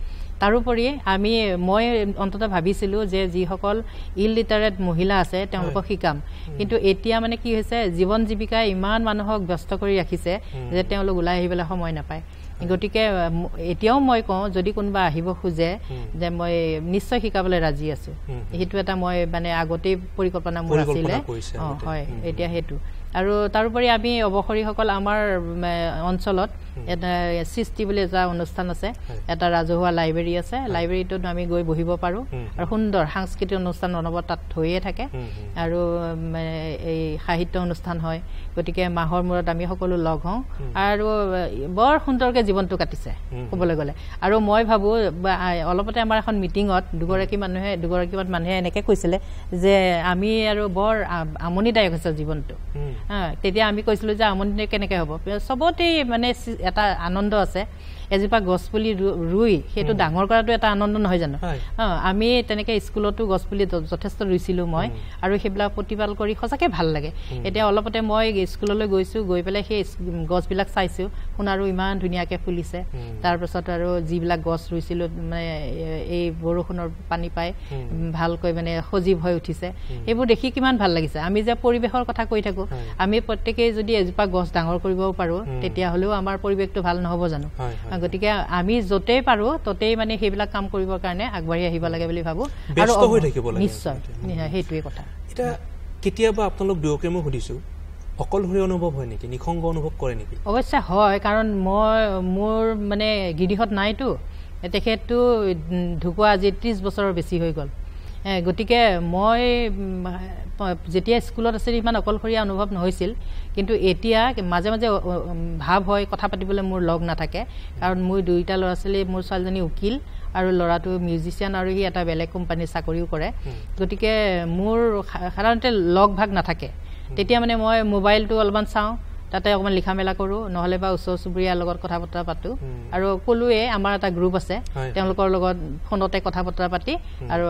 তাৰোপৰি মই অন্ততঃ ভাবিছিলোঁ যে যিসকল ইলিটাৰেট মহিলা আছে তেওঁলোকক শিকাম কিন্তু এতিয়া মানে কি হৈছে জীৱন জীৱিকাই ইমান মানুহক ব্যস্ত কৰি ৰাখিছে যে তেওঁলোক ওলাই আহিবলৈ সময় নাপায় গতিকে এতিয়াও মই কওঁ যদি কোনোবা আহিব খোজে যে মই নিশ্চয় শিকাবলৈ ৰাজি আছোঁ সেইটো এটা মই মানে আগতেই পৰিকল্পনা মোৰ আছিলে হয় এতিয়া সেইটো আৰু তাৰোপৰি আমি অৱসৰীসকল আমাৰ অঞ্চলত এটা সৃষ্টি বুলি এটা অনুষ্ঠান আছে এটা ৰাজহুৱা লাইব্ৰেৰী আছে লাইব্ৰেৰীটোত আমি গৈ বহিব পাৰোঁ আৰু সুন্দৰ সাংস্কৃতিক অনুষ্ঠান অনবৰত তাত হৈয়ে থাকে আৰু এই সাহিত্য অনুষ্ঠান হয় গতিকে মাহৰ মূৰত আমি সকলো লগ হওঁ আৰু বৰ সুন্দৰকৈ জীৱনটো কাটিছে ক'বলৈ গ'লে আৰু মই ভাবোঁ অলপতে আমাৰ এখন মিটিঙত দুগৰাকীমান মানুহে এনেকৈ কৈছিলে যে আমি আৰু বৰ আমনিদায়ক হৈছে জীৱনটো তেতিয়া আমি কৈছিলোঁ যে আমনি কেনেকৈ হ'ব চবতেই মানে এটা আনন্দ আছে এজোপা গছপুলি ৰুই সেইটো ডাঙৰ কৰাটো এটা আনন্দ নহয় জানো আমি তেনেকৈ স্কুলতো গছপুলি যথেষ্ট ৰুইছিলোঁ মই আৰু সেইবিলাক প্ৰতিপাল কৰি সঁচাকৈ ভাল লাগে এতিয়া অলপতে মই স্কুললৈ গৈছোঁ গৈ পেলাই সেই গছবিলাক চাইছোঁ সোণাৰু ইমান ধুনীয়াকৈ ফুলিছে তাৰপিছত আৰু যিবিলাক গছ ৰুইছিলোঁ মানে এই বৰষুণৰ পানী পাই ভালকৈ মানে সজীৱ হৈ উঠিছে সেইবোৰ দেখি কিমান ভাল লাগিছে আমি যে পৰিৱেশৰ কথা কৈ থাকোঁ আমি প্ৰত্যেকেই যদি এজোপা গছ ডাঙৰ কৰিব পাৰোঁ তেতিয়াহ'লেও আমাৰ পৰিৱেশটো ভাল নহ'ব জানো গতিকে আমি য'তেই পাৰোঁ ত'তেই মানে সেইবিলাক কাম কৰিবৰ কাৰণে আগবাঢ়ি আহিব লাগে বুলি ভাবোঁ আৰু নিশ্চয় সেইটোৱে কথা এতিয়া কেতিয়াবা আপোনালোক দুয়োকে মই সুধিছোঁ অকলশৰীয়া অনুভৱ হয় নেকি নিসংগ অনুভৱ কৰে নেকি অৱশ্যে হয় কাৰণ মোৰ মানে গিৰিহঁত নাইতো তেখেতটো ঢুকুৱা আজি 30 বছৰৰ বেছি হৈ গ'ল গতিকে মই যেতিয়া স্কুলত আছিল ইমান অকলশৰীয়া অনুভৱ নহৈছিল কিন্তু এতিয়া মাজে মাজে ভাৱ হয় কথা পাতিবলৈ মোৰ লগ নাথাকে কাৰণ মোৰ দুইটা ল'ৰা ছোৱালী মোৰ ছোৱালীজনী উকিল আৰু ল'ৰাটো মিউজিচিয়ান আৰু সি এটা বেলেগ কোম্পানীৰ চাকৰিও কৰে গতিকে মোৰ সাধাৰণতে লগ ভাগ নাথাকে তেতিয়া মানে মই মোবাইলটো অলপমান চাওঁ তাতে অকণমান লিখা মেলা কৰোঁ নহ'লে বা ওচৰ চুবুৰীয়াৰ লগত কথা বতৰা পাতোঁ আৰু ক'লোৱে আমাৰ এটা গ্ৰুপ আছে তেওঁলোকৰ লগত ফোনতে কথা বতৰা পাতি আৰু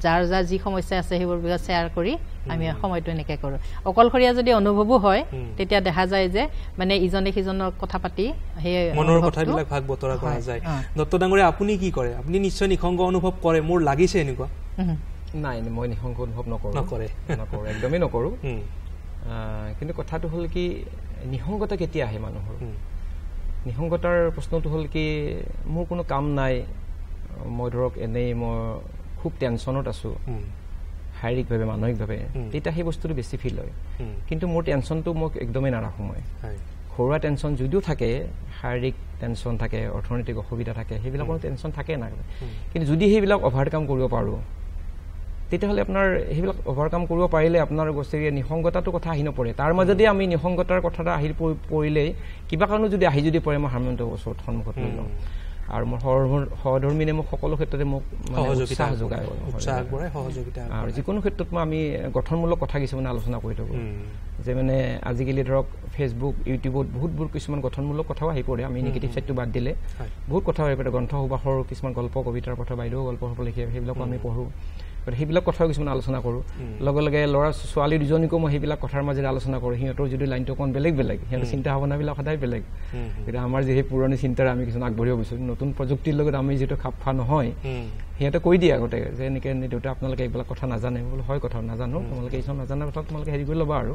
যাৰ যি সমস্যা আছে সেইবোৰ বিষয়ে শ্বেয়াৰ কৰি আমি সময়টো এনেকৈ কৰোঁ অকলশৰীয়া যদি অনুভৱো হয় তেতিয়া দেখা যায় যে মানে ইজনে সিজনৰ কথা পাতি সেই মনৰ কথাবিলাক ভাগ বতৰা কৰা যায় দত্ত ডাঙৰীয়া আপুনি কি কৰে আপুনি নিশ্চয় নিসংগ অনুভৱ কৰে মোৰ লাগিছে এনেকুৱা নাই মই নিসংগ অনুভৱ নকৰোঁ একদমেই নকৰোঁ কিন্তু কথাটো হ'ল কি নিসংগতা কেতিয়া আহে মানুহৰ নিসংগতাৰ প্ৰশ্নটো হ'ল কি মোৰ কোনো কাম নাই মই ধৰক এনেই মই খুব টেনশ্যনত আছোঁ শাৰীৰিকভাৱে মানসিকভাৱে তেতিয়া সেই বস্তুটো বেছি ফিল হয় কিন্তু মোৰ টেনশ্যনটো মোক একদমেই নাৰাখোঁ মই ঘৰুৱা টেনশ্যন যদিও থাকে শাৰীৰিক টেনশ্যন থাকে অৰ্থনৈতিক অসুবিধা থাকে সেইবিলাকৰ টেনশ্যন থাকে না কিন্তু যদি সেইবিলাক অভাৰকাম কৰিব পাৰোঁ তেতিয়াহ'লে আপোনাৰ সেইবিলাক অভাৰকাম কৰিব পাৰিলে আপোনাৰ গোটেই নিসংগতাটো কথা আহি নপৰে তাৰ মাজতে আমি নিসংগতাৰ কথাটা আহি পৰিলেই কিবা কাৰণত যদি পৰে মই হাৰমনিয়ামটো ওচৰত সন্মুখত লৈ লওঁ আৰু মোৰ সহধৰ্মীনে মোক সকলো ক্ষেত্ৰতে মোক উৎসাহ যোগায় আৰু যিকোনো ক্ষেত্ৰত আমি গঠনমূলক কথা কিছুমান আলোচনা কৰি থাকোঁ যে মানে আজিকালি ধৰক ফেচবুক ইউটিউবত বহুতবোৰ কিছুমান গঠনমূলক কথাও আহি পৰে আমি নিগেটিভ চাইডটো বাদ দিলে বহুত কথা আহি পৰে গ্ৰন্থ সুবাসৰ কিছুমান গল্প কবিতাৰ কথা বাইদেউ গল্প লিখে সেইবিলাকো আমি পঢ়োঁ সেইবিলাক কথাও কিছুমান আলোচনা কৰোঁ লগে লগে ল'ৰা ছোৱালী দুজনীকো মই সেইবিলাক কথাৰ মাজেৰে আলোচনা কৰোঁ সিহঁতৰ যদি লাইনটো অকণ বেলেগ সিহঁতৰ চিন্তা ভাৱনাবিলাক সদায় বেলেগ এতিয়া আমাৰ যি সেই পুৰণি চিন্তাৰে আমি কিছুমান আগবাঢ়িব গৈছোঁ নতুন প্ৰযুক্তিৰ লগত আমি যিটো খাপ খোৱা নহয় সিহঁতে কৈ দিয়ে আগতে যে এনেকৈ দেউতা আপোনালোকে এইবিলাক কথা নাজানে বোলো হয় কথা নাজানো তোমালোকে এইখন নাজানা কথা তোমালোকে হেৰি কৰি ল'বা আৰু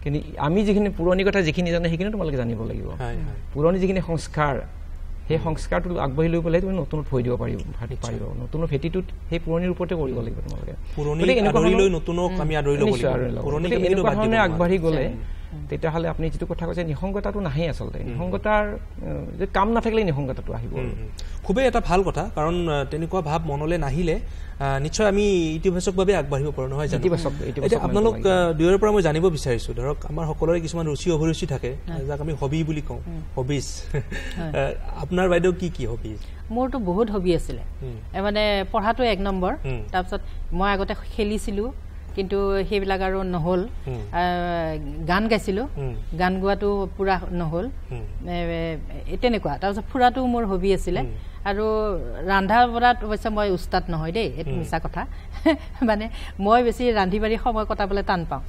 কিন্তু আমি যিখিনি পুৰণি কথা যিখিনি জানে সেইখিনি তোমালোকে জানিব লাগিব পুৰণি যিখিনি সংস্কাৰ সেই সংস্কাৰটো আগবাঢ়ি লৈ পেলাই তুমি নতুনত ভৰি দিব পাৰিব নতুনৰ ভেটিটোত সেই পুৰণিৰ ওপৰতে কৰিব লাগিব তোমালোকে এনেকুৱা ধৰণে আগবাঢ়ি গ'লে তেতিয়াহ'লে আপুনি যিটো কথা কৈছে নিসংগতাটো নাহে আচলতে নিসংগতাৰ যে কাম নাথাকিলে নিসংগতাটো আহিব খুবেই এটা ভাল কথা কাৰণ তেনেকুৱা ভাৱ মনলৈ নাহিলে নিশ্চয় আমি ইতিবাচকভাৱে আগবাঢ়িব পাৰোঁ নহয় জানো এতিয়া আপোনালোক দুয়োৰে পৰা মই জানিব বিচাৰিছোঁ ধৰক আমাৰ সকলোৰে কিছুমান ৰুচি অভিৰুচি থাকে যাক আমি হবি বুলি কওঁ হবিজ আপোনাৰ বাইদেউ কি কি হবি মোৰতো বহুত হবি আছিলে মানে পঢ়াটো 1 নম্বৰ তাৰপিছত মই আগতে খেলিছিলোঁ কিন্তু সেইবিলাক আৰু নহ'ল গান গাইছিলোঁ গান গোৱাটো পুৰা নহ'ল তেনেকুৱা তাৰপিছত ফুৰাটো মোৰ হবি আছিলে আৰু ৰান্ধা বঢ়াত অৱশ্যে মই উস্তাদ নহয় দেই এইটো মিছা কথা মানে মই বেছি ৰান্ধি বাঢ়ি সময় কটাবলৈ টান পাওঁ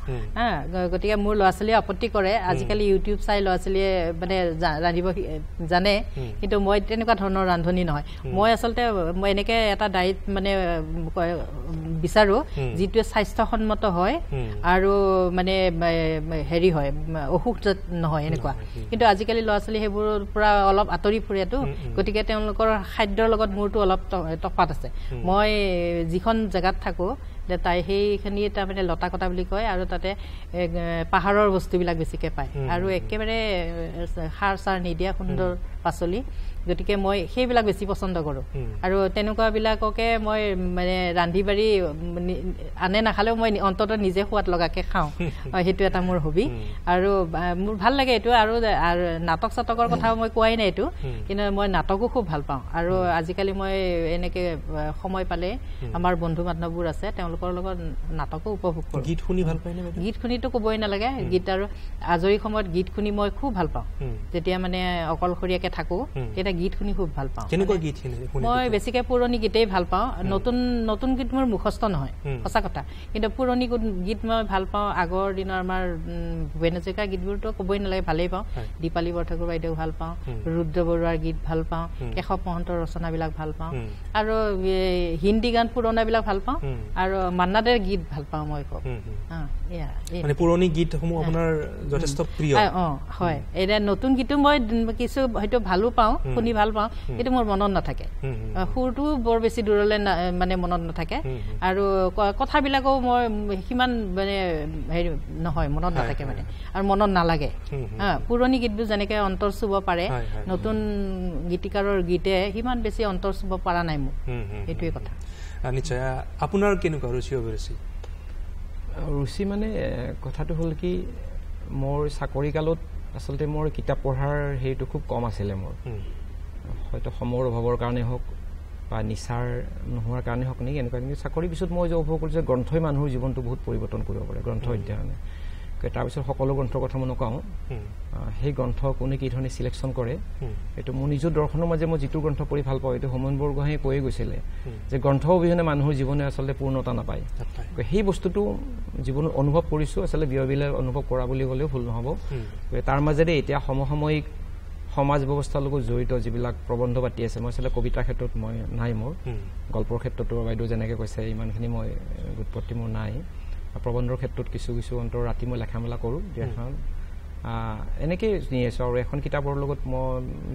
গতিকে মোৰ ল'ৰা ছোৱালীয়ে আপত্তি কৰে আজিকালি ইউটিউব চাই ল'ৰা ছোৱালীয়ে মানে ৰান্ধিব জানে কিন্তু মই তেনেকুৱা ধৰণৰ ৰান্ধনি নহয় মই আচলতে মই এনেকৈ এটা ডায়েট মানে বিচাৰোঁ যিটোৱে স্বাস্থ্যসন্মত হয় আৰু মানে হেৰি হয় অসুখ নহয় এনেকুৱা কিন্তু আজিকালি ল'ৰা ছোৱালী সেইবোৰৰ পৰা অলপ আঁতৰি ফুৰেতো গতিকে তেওঁলোকৰ খাদ্যৰ লগত মোৰতো অলপ তফাত আছে মই যিখন জেগাত থাকোঁ তাই সেইখিনি তাৰমানে লতা কটা বুলি কয় আৰু তাতে পাহাৰৰ বস্তুবিলাক বেছিকৈ পায় আৰু একেবাৰে সাৰ চাৰ নিদিয়া সুন্দৰ পাচলি গতিকে মই সেইবিলাক বেছি পচন্দ কৰোঁ আৰু তেনেকুৱাবিলাককে মই মানে ৰান্ধি বাঢ়ি আনে নাখালেও মই অন্ততঃ নিজে সোৱাদ লগাকৈ খাওঁ সেইটো এটা মোৰ হবি আৰু মোৰ ভাল লাগে এইটো আৰু নাটক চাটকৰ কথাও মই কোৱাই নাই এইটো কিন্তু মই নাটকো খুব ভাল পাওঁ আৰু আজিকালি মই এনেকৈ সময় পালে আমাৰ বন্ধু বান্ধৱবোৰ আছে তেওঁলোকৰ লগত নাটকো উপভোগ কৰোঁ গীত শুনি ভাল পায়নে গীত শুনিতো ক'বই নালাগে গীত আৰু আজৰি সময়ত গীত শুনি মই খুব ভাল পাওঁ যেতিয়া মানে অকলশৰীয়াকৈ থাকোঁ তেতিয়া গীত শুনি খুব ভাল পাওঁ কেনেকুৱা গীত মই বেছিকৈ পুৰণি গীতেই ভাল পাওঁ নতুন গীত মোৰ মুখস্থ নহয় সঁচা কথা কিন্তু পুৰণি গীত মই ভাল পাওঁ আগৰ দিনৰ আমাৰ ভূপেন হাজৰিকাৰ গীতবোৰতো ক'বই নালাগে ভালেই পাওঁ দীপালী বৰঠাকুৰ বাইদেউ ভাল পাওঁ ৰুদ্ৰ বৰুৱাৰ গীত ভাল পাওঁ কেশৱ মহন্তৰ ৰচনাবিলাক ভাল পাওঁ আৰু হিন্দী গান পুৰণাবিলাক ভাল পাওঁ আৰু মান্নাদেৰ গীত ভাল পাওঁ মই খুব মানে পুৰণি গীতসমূহ আপোনাৰ যথেষ্ট প্ৰিয় হয় এতিয়া নতুন গীতো মই কিছু হয়তো ভালো পাওঁ শুনি ভাল পাওঁ কিন্তু মোৰ মনত নাথাকে সুৰটো বৰ বেছি দূৰলৈ মানে মনত নাথাকে আৰু কথাবিলাকো মই সিমান মানে হেৰি নহয় মনত নাথাকে মানে আৰু মনত নালাগে পুৰণি গীতবোৰ যেনেকৈ অন্তৰ চুব পাৰে নতুন গীতিকাৰৰ গীতে সিমান বেছি অন্তৰ চুব পৰা নাই মোৰ সেইটোৱে কথা নিশ্চয় আপোনাৰ কেনেকুৱা ৰুচি অভিৰুচি ৰুচি মানে কথাটো হ'ল কি মোৰ চাকৰি কালত আচলতে মোৰ কিতাপ পঢ়াৰ হেৰিটো খুব কম আছিলে মোৰ হয়তো সময়ৰ অভাৱৰ কাৰণে হওক বা নিচাৰ নোহোৱাৰ কাৰণে হওক নেকি এনেকুৱা কিন্তু চাকৰিৰ পিছত মই যে উপভোগ কৰিছোঁ যে গ্ৰন্থই মানুহৰ জীৱনটো বহুত পৰিৱৰ্তন কৰিব পাৰে গ্ৰন্থ অধ্যয়নে তাৰপিছত সকলো গ্ৰন্থৰ কথা মই নকওঁ সেই গ্ৰন্থ কোনে কি ধৰণে চিলেকশ্যন কৰে এইটো মোৰ নিজৰ দৰ্শনৰ মাজে মই যিটো গ্ৰন্থ পঢ়ি ভাল পাওঁ এইটো হোমেন বৰগোহাঁয়ে কৈয়ে গৈছিলে যে গ্ৰন্থ অবিহনে মানুহৰ জীৱনে আচলতে পূৰ্ণতা নাপায় সেই বস্তুটো জীৱনত অনুভৱ কৰিছোঁ আচলতে বিয়বিলে অনুভৱ কৰা বুলি ক'লেও ভুল নহ'ব তাৰ মাজেৰে এতিয়া সমসাময়িক সমাজ ব্যৱস্থাৰ লগত জড়িত যিবিলাক প্ৰবন্ধ পাতি আছে মই আচলতে কবিতাৰ ক্ষেত্ৰত মই নাই মোৰ গল্পৰ ক্ষেত্ৰতো বাইদেউ যেনেকৈ কৈছে ইমানখিনি মই উৎপত্তি মোৰ নাই প্ৰবন্ধৰ ক্ষেত্ৰত কিছু অন্তৰ ৰাতি মই লেখা মেলা কৰোঁ এখন এনেকৈয়ে নি আছোঁ আৰু এখন কিতাপৰ লগত মই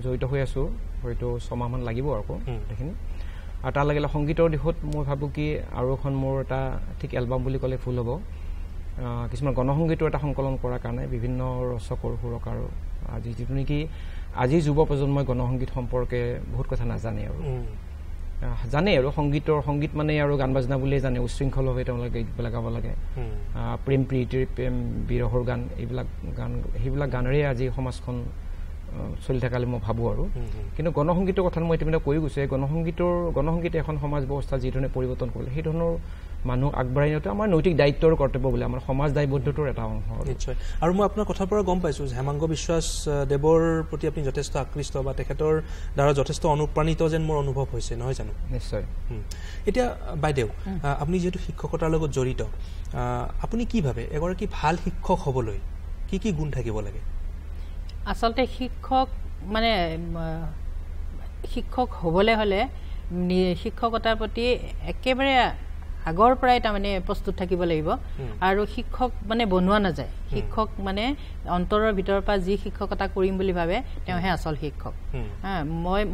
জড়িত হৈ আছোঁ হয়তো 6 মাহমান লাগিব আকৌ সেইখিনি আৰু তাৰ লাগিলে সংগীতৰ দিশত মই ভাবোঁ কি আৰু এখন মোৰ এটা ঠিক এলবাম বুলি ক'লে ভুল হ'ব কিছুমান গণসংগীতৰ এটা সংকলন কৰাৰ কাৰণে বিভিন্ন ৰচকৰ সুৰকাৰ আজি যিটো নেকি আজিৰ যুৱ প্ৰজন্মই গণসংগীত সম্পৰ্কে বহুত কথা নাজানে আৰু জানে আৰু সংগীত মানে আৰু গান বাজনা বুলিয়ে জানে উশৃংখলভাৱে তেওঁলোকে গীতবিলাক গাব লাগে প্ৰেম প্ৰীতিৰ প্ৰেম বিৰহৰ গান সেইবিলাক গানেৰে আজি সমাজখন চলি থকালে মই ভাবোঁ আৰু কিন্তু গণসংগীতৰ কথা মই ইতিমধ্যে কৈ গৈছোঁ এই গণসংগীতে এখন সমাজ ব্যৱস্থা যিধৰণে পৰিৱৰ্তন কৰিলে সেই ধৰণৰ মানুহ আগবঢ়াই নিয়াটো আমাৰ নৈতিক দায়িত্বৰ কৰ্তব্য বুলি আমাৰ সমাজ দায়বদ্ধতাৰ এটা অংশ নিশ্চয় আৰু মই আপোনাৰ কথাৰ পৰা গম পাইছোঁ যে হেমাংগ বিশ্বাস দেৱৰ প্ৰতি আপুনি যথেষ্ট আকৃষ্ট বা তেখেতৰ দ্বাৰা যথেষ্ট অনুপ্ৰাণিত যেন মোৰ অনুভৱ হৈছে নহয় জানো নিশ্চয় এতিয়া বাইদেউ আপুনি যিহেতু শিক্ষকতাৰ লগত জড়িত আপুনি কি ভাবে এগৰাকী ভাল শিক্ষক হ'বলৈ কি গুণ থাকিব লাগে আচলতে শিক্ষক হ'বলৈ হ'লে শিক্ষকতাৰ প্ৰতি একেবাৰে আগৰ পৰাই তাৰমানে প্ৰস্তুত থাকিব লাগিব আৰু শিক্ষক মানে বনোৱা নাযায় শিক্ষক মানে অন্তৰৰ ভিতৰৰ পৰা যি শিক্ষকতা কৰিম বুলি ভাবে তেওঁহে আচল শিক্ষক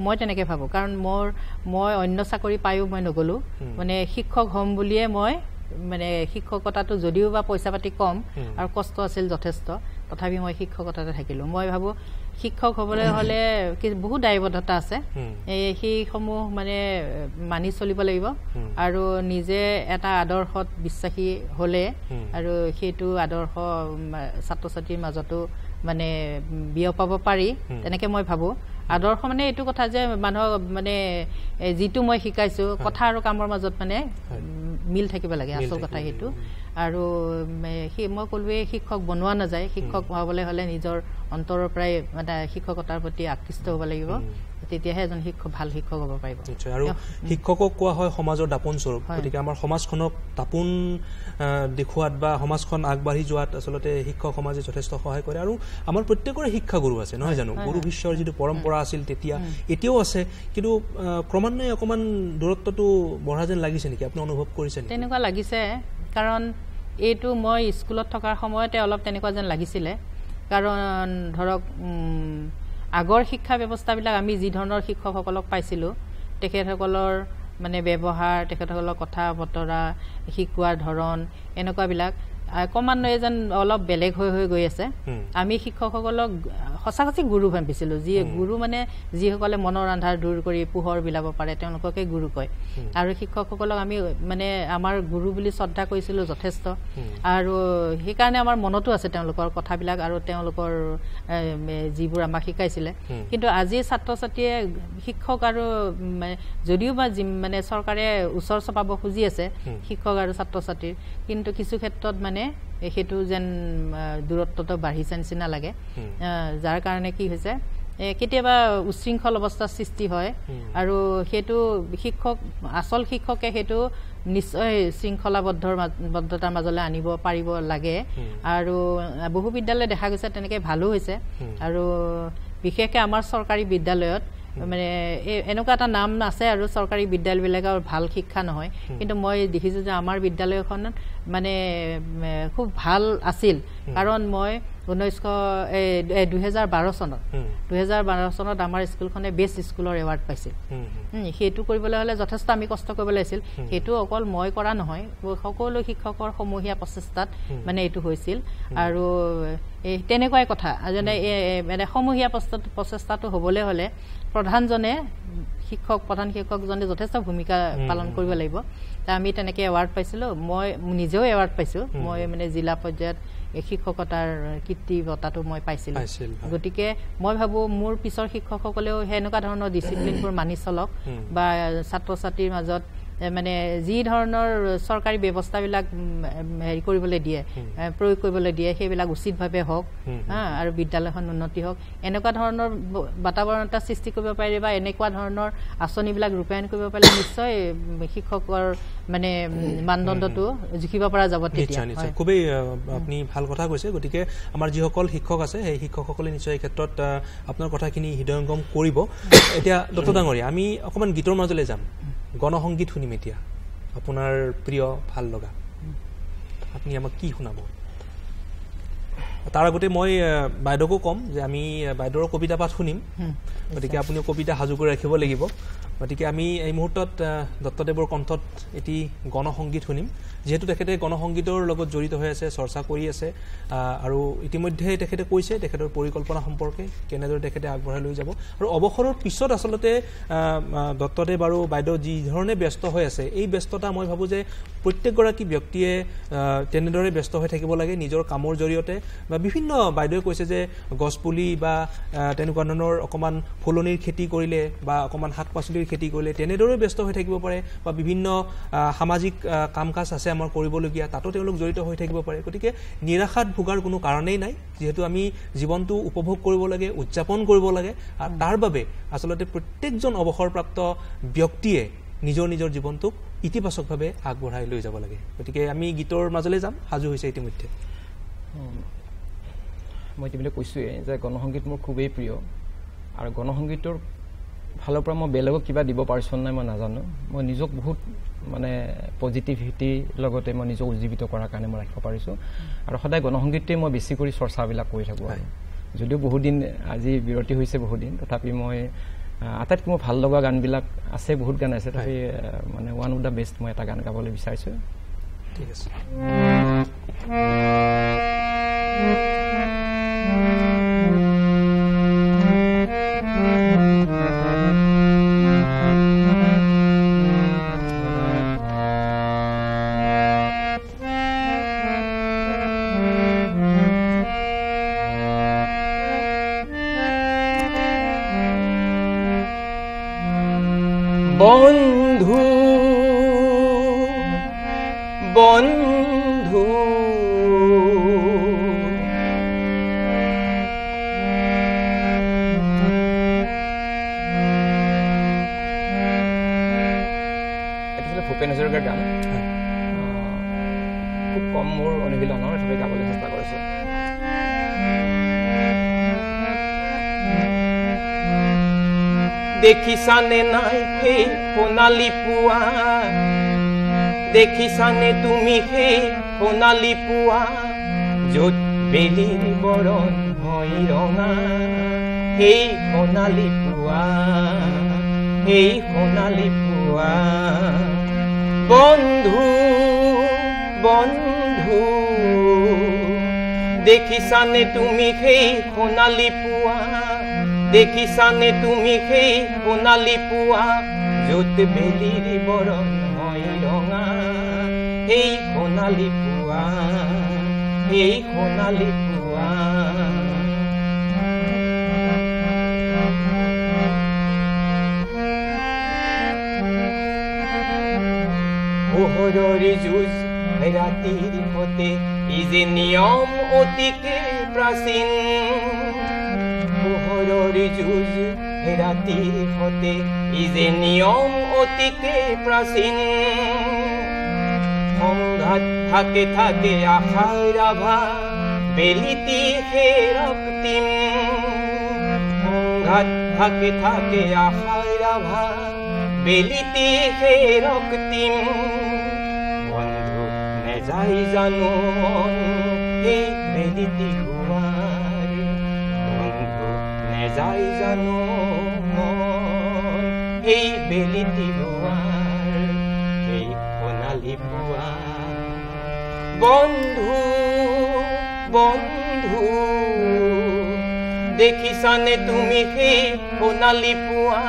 মই তেনেকৈ ভাবোঁ কাৰণ মই অন্য চাকৰি পায়ো মই নগ'লোঁ মানে শিক্ষক হ'ম বুলিয়ে মই মানে শিক্ষকতাটো যদিও বা পইচা পাতি কম আৰু কষ্ট আছিল যথেষ্ট তথাপি মই শিক্ষকতাতে থাকিলোঁ মই ভাবোঁ শিক্ষক হ'বলৈ হ'লে বহুত দায়বদ্ধতা আছে সেইসমূহ মানে মানি চলিব লাগিব আৰু নিজে এটা আদৰ্শত বিশ্বাসী হ'লে আৰু সেইটো আদৰ্শ ছাত্ৰ ছাত্ৰীৰ মাজতো মানে বিয়পাব পাৰি তেনেকৈ মই ভাবোঁ আদৰ্শ মানে এইটো কথা যে মানুহক মানে যিটো মই শিকাইছোঁ কথা আৰু কামৰ মাজত মানে মিল থাকিব লাগে আচল কথা সেইটো আৰু মই ক'লোৱে শিক্ষক বনোৱা নাযায় শিক্ষক হ'বলৈ হ'লে নিজৰ অন্তৰৰ পৰাই মানে শিক্ষকতাৰ প্ৰতি আকৃষ্ট হ'ব লাগিব তেতিয়াহে এজন ভাল শিক্ষক হ'ব পাৰিব আৰু শিক্ষকক কোৱা হয় সমাজৰ দাপোন স্বৰূপ গতিকে আমাৰ সমাজখনক দাপোন দেখুৱাত বা সমাজখন আগবাঢ়ি যোৱাত আচলতে শিক্ষক সমাজে যথেষ্ট সহায় কৰে আৰু আমাৰ প্ৰত্যেকৰে শিক্ষাগুৰু আছে নহয় জানো গুৰু শিষ্যৰ যিটো পৰম্পৰা আছিল তেতিয়া এতিয়াও আছে কিন্তু ক্ৰমান্বয়ে অকণমান দূৰত্বটো বঢ়া যেন লাগিছে নেকি আপুনি অনুভৱ কৰিছে তেনেকুৱা লাগিছে কাৰণ এইটো মই স্কুলত থকাৰ সময়তে অলপ তেনেকুৱা যেন লাগিছিলে কাৰণ ধৰক আগৰ শিক্ষা ব্যৱস্থাবিলাক আমি যি ধৰণৰ শিক্ষকসকলক পাইছিলোঁ তেখেতসকলৰ মানে ব্যৱহাৰ তেখেতসকলৰ কথা বতৰা শিকোৱাৰ ধৰণ এনেকুৱাবিলাক ক্ৰমান্বয়ে যেন অলপ বেলেগ হৈ গৈ আছে আমি শিক্ষকসকলক সঁচাসঁচি গুৰু ভাবিছিলোঁ যি গুৰু মানে যিসকলে মনৰ আন্ধাৰ দূৰ কৰি পোহৰ বিলাব পাৰে তেওঁলোককে গুৰু কয় আৰু শিক্ষকসকলক আমি মানে আমাৰ গুৰু বুলি শ্ৰদ্ধা কৰিছিলোঁ যথেষ্ট আৰু সেইকাৰণে আমাৰ মনতো আছে তেওঁলোকৰ কথাবিলাক আৰু তেওঁলোকৰ যিবোৰ আমাক শিকাইছিলে কিন্তু আজি ছাত্ৰ ছাত্ৰীয়ে শিক্ষক আৰু যদিও বা মানে চৰকাৰে ওচৰ চপাব খুজি আছে শিক্ষক আৰু ছাত্ৰ ছাত্ৰীৰ কিন্তু কিছু ক্ষেত্ৰত মানে সেইটো যেন দূৰত্বটো বাঢ়িছে নিচিনা লাগে যাৰ কাৰণে কি হৈছে কেতিয়াবা উশৃংখল অৱস্থাৰ সৃষ্টি হয় আৰু সেইটো শিক্ষক আচল শিক্ষকে সেইটো নিশ্চয় শৃংখলাবদ্ধতাৰ মাজলৈ আনিব পাৰিব লাগে আৰু বহু বিদ্যালয় দেখা গৈছে তেনেকৈ ভালো হৈছে আৰু বিশেষকৈ আমাৰ চৰকাৰী বিদ্যালয়ত মানে এনেকুৱা এটা নাম আছে আৰু চৰকাৰী বিদ্যালয়বিলাকৰ ভাল শিক্ষা নহয় কিন্তু মই দেখিছোঁ যে আমাৰ বিদ্যালয়খনত মানে খুব ভাল আছিল কাৰণ মই 2012 চনত আমাৰ স্কুলখনে বেষ্ট স্কুলৰ এৱাৰ্ড পাইছিল সেইটো কৰিবলৈ হ'লে যথেষ্ট আমি কষ্ট কৰিব লাগিছিল সেইটো অকল মই কৰা নহয় সকলো শিক্ষকৰ সমূহীয়া প্ৰচেষ্টাত মানে এইটো হৈছিল আৰু তেনেকুৱাই কথা যেনে মানে সমূহীয়া প্ৰচেষ্টাটো হ'বলৈ হ'লে প্ৰধান শিক্ষকজনে যথেষ্ট ভূমিকা পালন কৰিব লাগিব আমি তেনেকৈ এৱাৰ্ড পাইছিলোঁ মই নিজেও এৱাৰ্ড পাইছোঁ মই মানে জিলা পৰ্যায়ত শিক্ষকতাৰ কীৰ্তি বঁটাটো মই পাইছিলোঁ গতিকে মই ভাবোঁ মোৰ পিছৰ শিক্ষকসকলেও সেনেকুৱা ধৰণৰ ডিচিপ্লিনবোৰ মানি চলক বা ছাত্ৰ ছাত্ৰীৰ মাজত মানে যি ধৰণৰ চৰকাৰী ব্যৱস্থাবিলাক হেৰি কৰিবলৈ দিয়ে প্ৰয়োগ কৰিবলৈ দিয়ে সেইবিলাক উচিতভাৱে হওক আৰু বিদ্যালয়খন উন্নতি হওক এনেকুৱা ধৰণৰ বাতাবৰণ এটা সৃষ্টি কৰিব পাৰিলে বা এনেকুৱা ধৰণৰ আঁচনিবিলাক ৰূপায়ণ কৰিব পাৰিলে নিশ্চয় শিক্ষকৰ মানে মানদণ্ডটো জুখিব পৰা যাব তেতিয়া খুবেই আপুনি ভাল কথা কৈছে গতিকে আমাৰ যিসকল শিক্ষক আছে সেই শিক্ষকসকলে নিশ্চয় এই ক্ষেত্ৰত আপোনাৰ কথাখিনি হৃদয়ংগম কৰিব এতিয়া ডক্টৰ ডাঙৰীয়া আমি অকণমান গীতৰ মাজলৈ যাম গণসংগীত শুনিম এতিয়া আপোনাৰ প্ৰিয় ভাল লগা আপুনি আমাক কি শুনাব তাৰ আগতে মই বাইদেউকো ক'ম যে আমি বাইদেউৰ কবিতা পাঠ শুনিম গতিকে আপুনিও কবিতা সাজু কৰি ৰাখিব লাগিব গতিকে আমি এই মুহূৰ্তত দত্তদেৱৰ কণ্ঠত এটি গণসংগীত শুনিম যিহেতু তেখেতে গণসংগীতৰ লগত জড়িত হৈ আছে চৰ্চা কৰি আছে আৰু ইতিমধ্যে তেখেতে কৈছে তেখেতৰ পৰিকল্পনা সম্পৰ্কে কেনেদৰে তেখেতে আগবঢ়াই লৈ যাব আৰু অৱসৰৰ পিছত আচলতে দত্তদেৱ আৰু বাইদেউ যি ধৰণে ব্যস্ত হৈ আছে এই ব্যস্ততা মই ভাবোঁ যে প্ৰত্যেকগৰাকী ব্যক্তিয়ে তেনেদৰে ব্যস্ত হৈ থাকিব লাগে নিজৰ কামৰ জৰিয়তে বা বিভিন্ন বাইদেৱে কৈছে যে গছপুলি বা তেনেকুৱা ধৰণৰ অকণমান ফুলনিৰ খেতি কৰিলে বা অকণমান শাক পাচলিৰ খেতি কৰিলে তেনেদৰে ব্যস্ত হৈ থাকিব পাৰে বা বিভিন্ন সামাজিক কাম কাজ আছে আমাৰ কৰিবলগীয়া তাতো তেওঁলোক জড়িত হৈ থাকিব পাৰে গতিকে নিৰাশাত ভোগাৰ কোনো কাৰণেই নাই যিহেতু আমি জীৱনটো উপভোগ কৰিব লাগে উদযাপন কৰিব লাগে আৰু তাৰ বাবে আচলতে প্ৰত্যেকজন অৱসৰপ্ৰাপ্ত ব্যক্তিয়ে নিজৰ নিজৰ জীৱনটোক ইতিবাচকভাৱে আগবঢ়াই লৈ যাব লাগে গতিকে আমি গীতৰ মাজলৈ যাম সাজু হৈছে ইতিমধ্যে মই ইতিমধ্যে কৈছোঁৱেই যে গণসংগীত মোৰ খুবেই প্ৰিয় আৰু গণসংগীতৰ ফালৰ পৰা মই বেলেগক কিবা দিব পাৰিছোঁ নাই মই নাজানো মই নিজক বহুত মানে পজিটিভিটিৰ লগতে মই নিজক উজ্জীৱিত কৰাৰ কাৰণে মই ৰাখিব পাৰিছোঁ আৰু সদায় গণসংগীতটোৱে মই বেছি কৰি চৰ্চাবিলাক কৰি থাকোঁ আৰু যদিও বহুদিন আজি বিৰতি হৈছে বহুদিন তথাপি মই আটাইতকৈ মোৰ ভাল লগা গানবিলাক আছে বহুত গান আছে তথাপি মানে ওৱান অফ দ্য বেষ্ট মই এটা গান গাবলৈ বিচাৰিছোঁ ঠিক আছে বন্ধু বন্ধু ভূপেন হাজৰিকাৰ গান খুব কম মোৰ অনুশীলনৰ তথাপি গাবলৈ চেষ্টা কৰিছোঁ দেখিছানে নাই সেই সোণালী পুৱা দেখিছানে তুমি সেই সোণালী পুৱা য'ত বেলিৰ বৰণ হয় ৰঙা সেই সোণালী পুৱা সেই সোণালী পুৱা বন্ধু বন্ধু দেখিছানে তুমি সেই সোণালী পুৱা দেখিছানে তুমি সেই সোণালী পুৱা য'ত বেলিৰ বৰণ হয় ৰঙা সেই সোণালী পুৱা সেই সোণালী পুৱা পোহৰৰ যুঁজ ৰাতিৰ সতে ই যে নিয়ম অতিকে প্ৰাচীন পোহৰৰ যুঁজ ৰাতিৰ সতে ই যে নিয়ম অতিকে প্ৰাচীন সংঘাত থাকে থাকে আশাৰ আভা বেলিতি হে ৰক্তিম সংঘাত থাকে থাকে আশাৰ আভা বেলিতি হে ৰক্তিম বন্ধু নেযাই জানো মন সেই বেলিতি হোৱাৰ বন্ধু নেযাই জানো মন সেই বেলিতি হোৱাৰ সেই সোণালী পুৱা বন্ধু বন্ধু দেখিছানে তুমি সেই সোণালী পুৱা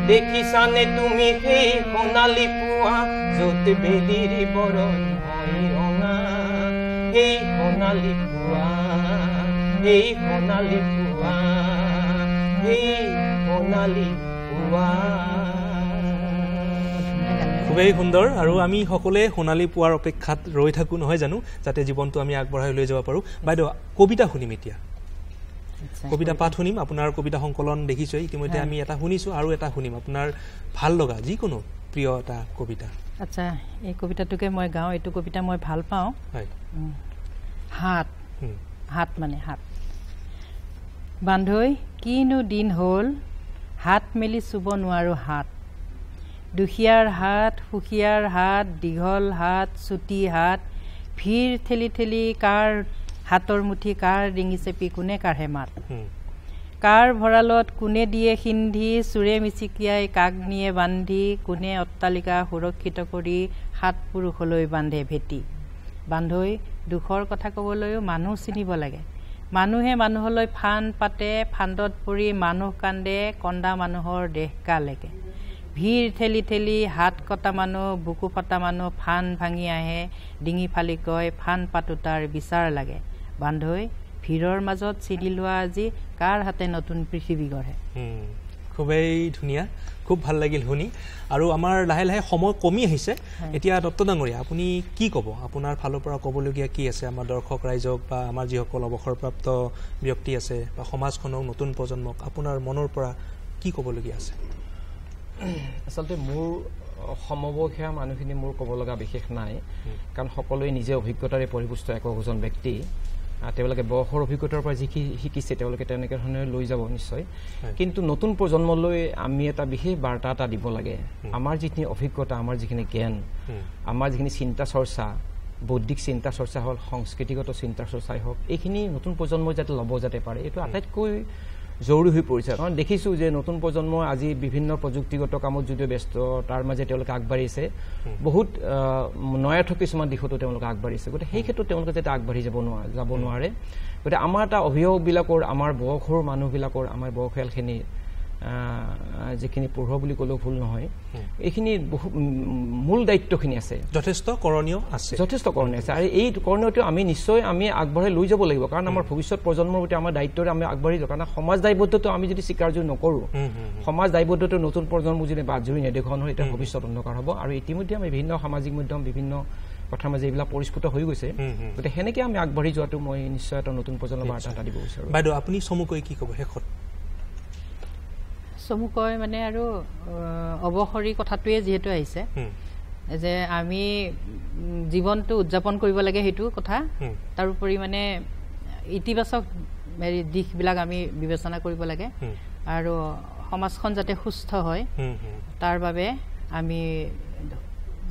দেখিছানে তুমি সেই সোণালী পুৱা য'ত বেলিৰ বৰণ হয় ৰঙা সেই সোণালী পুৱা সেই সোণালী পুৱা সেই সোণালী পুৱা খুবেই সুন্দৰ আৰু আমি সকলোৱে সোণালী পুৱাৰ অপেক্ষাত ৰৈ থাকোঁ নহয় জানো যাতে জীৱনটো আমি আগবঢ়াই লৈ যাব পাৰোঁ বাইদেউ কবিতা শুনিম এতিয়া কবিতা পাঠ শুনিম আপোনাৰ কবিতা সংকলন দেখিছোঁ ইতিমধ্যে আমি এটা শুনিছোঁ আৰু এটা শুনিম আপোনাৰ ভাল লগা যিকোনো প্ৰিয় এটা কবিতা আচ্ছা এই কবিতাটোকে মই গাওঁ এইটো কবিতা মই ভাল পাওঁ হাত হাত মানে হাত বান্ধৈ কিনো দিন হ'ল হাত মেলি চুব নোৱাৰোঁ হাত দুখীয়াৰ হাত সুখীয়াৰ হাত দীঘল হাত চুটি হাত ভিৰ ঠেলি ঠেলি কাৰ হাতৰ মুঠি কাৰ ডিঙি চেপি কোনে কাঢ়ে মাত কাৰ ভঁৰালত কোনে দিয়ে সিন্ধি চোৰে মিচিকিয়াই কাক নিয়ে বান্ধি কোনে অট্টালিকা সুৰক্ষিত কৰি সাত পুৰুষলৈ বান্ধে ভেটি বান্ধৈ দুখৰ কথা ক'বলৈও মানুহ চিনিব লাগে মানুহে মানুহলৈ ফান পাতে ফান্দত পৰি মানুহ কান্দে কন্দা মানুহৰ দেহ কালেকে ভিৰ ঠেলি ঠেলি হাত কটা মানুহ বুকু ফটা মানুহ ফান ভাঙি আহে ডিঙি ফালি কয় ফান পাতোতাৰ বিচাৰ লাগে বান্ধৈ ভিৰৰ মাজত চিনি লোৱা আজি কাৰ হাতে নতুন পৃথিৱী গঢ়ে খুবেই ধুনীয়া খুব ভাল লাগিল শুনি আৰু আমাৰ লাহে লাহে সময় কমি আহিছে এতিয়া দত্ত ডাঙৰীয়া আপুনি কি ক'ব আপোনাৰ ফালৰ পৰা ক'বলগীয়া কি আছে আমাৰ দৰ্শক ৰাইজক বা আমাৰ যিসকল অৱসৰপ্ৰাপ্ত ব্যক্তি আছে বা সমাজখনক নতুন প্ৰজন্মক আপোনাৰ মনৰ পৰা কি ক'বলগীয়া আছে আচলতে মোৰ সমবয়সীয়া মানুহখিনি মোৰ ক'ব লগা বিশেষ নাই কাৰণ সকলোৱে নিজে অভিজ্ঞতাৰে পৰিপুষ্ট একোজন ব্যক্তি তেওঁলোকে বয়সৰ অভিজ্ঞতাৰ পৰা যি শিকিছে তেওঁলোকে তেনেকৈ ধৰণে লৈ যাব নিশ্চয় কিন্তু নতুন প্ৰজন্মলৈ আমি এটা বিশেষ বাৰ্তা এটা দিব লাগে আমাৰ যিখিনি অভিজ্ঞতা আমাৰ যিখিনি জ্ঞান আমাৰ যিখিনি চিন্তা চৰ্চা বৌদ্ধিক চিন্তা চৰ্চা হ'ল সংস্কৃতিগত চিন্তা চৰ্চাই হওক এইখিনি নতুন প্ৰজন্মই যাতে ল'ব যাতে পাৰে এইটো আটাইতকৈ জৰুৰী হৈ পৰিছে কাৰণ দেখিছোঁ যে নতুন প্ৰজন্ম আজি বিভিন্ন প্ৰযুক্তিগত কামত যদিও ব্যস্ত তাৰ মাজে তেওঁলোকে আগবাঢ়িছে বহুত নয়াৰ্থক কিছুমান দিশতো তেওঁলোকে আগবাঢ়িছে গতিকে সেই ক্ষেত্ৰত তেওঁলোকে যাতে আগবাঢ়ি যাব নোৱাৰে গতিকে আমাৰ এটা অভিভাৱকবিলাকৰ আমাৰ বয়সৰ মানুহবিলাকৰ আমাৰ বয়সীয়ালখিনি যিখিনি পঢ়ুৱা বুলি ক'লেও ভুল নহয় এইখিনি মূল দায়িত্বখিনি আছে যথেষ্ট কৰণীয় আছে আৰু এই কৰণীয়টো আমি নিশ্চয় আমি আগবঢ়াই লৈ যাব লাগিব কাৰণ আমাৰ ভৱিষ্যত প্ৰজন্মৰ প্ৰতি আমাৰ দায়িত্বৰে আমি আগবাঢ়ি যাওঁ কাৰণ সমাজ দায়বদ্ধটো আমি যদি স্বীকাৰ্য নকৰোঁ সমাজ দায়বদ্ধটো নতুন প্ৰজন্মক যদি বাদ জুৰি নেদেখুৱাওঁ নহয় এতিয়া ভৱিষ্যত অন্ধকাৰ হ'ব আৰু ইতিমধ্যে আমি বিভিন্ন সামাজিক মাধ্যম বিভিন্ন কথাৰ মাজে এইবিলাক পৰিস্ফুট হৈ গৈছে গতিকে সেনেকৈ আমি আগবাঢ়ি যোৱাটো মই নিশ্চয় এটা নতুন প্ৰজন্মৰ বাৰ্তা এটা দিব বিচাৰোঁ বাইদেউ আপুনি চমুকৈ কি ক'ব শেষত চমুকৈ মানে আৰু অৱসৰী কথাটোৱে যিহেতু আহিছে যে আমি জীৱনটো উদযাপন কৰিব লাগে সেইটো কথা তাৰোপৰি মানে ইতিবাচক দিশবিলাক আমি বিবেচনা কৰিব লাগে আৰু সমাজখন যাতে সুস্থ হয় তাৰ বাবে আমি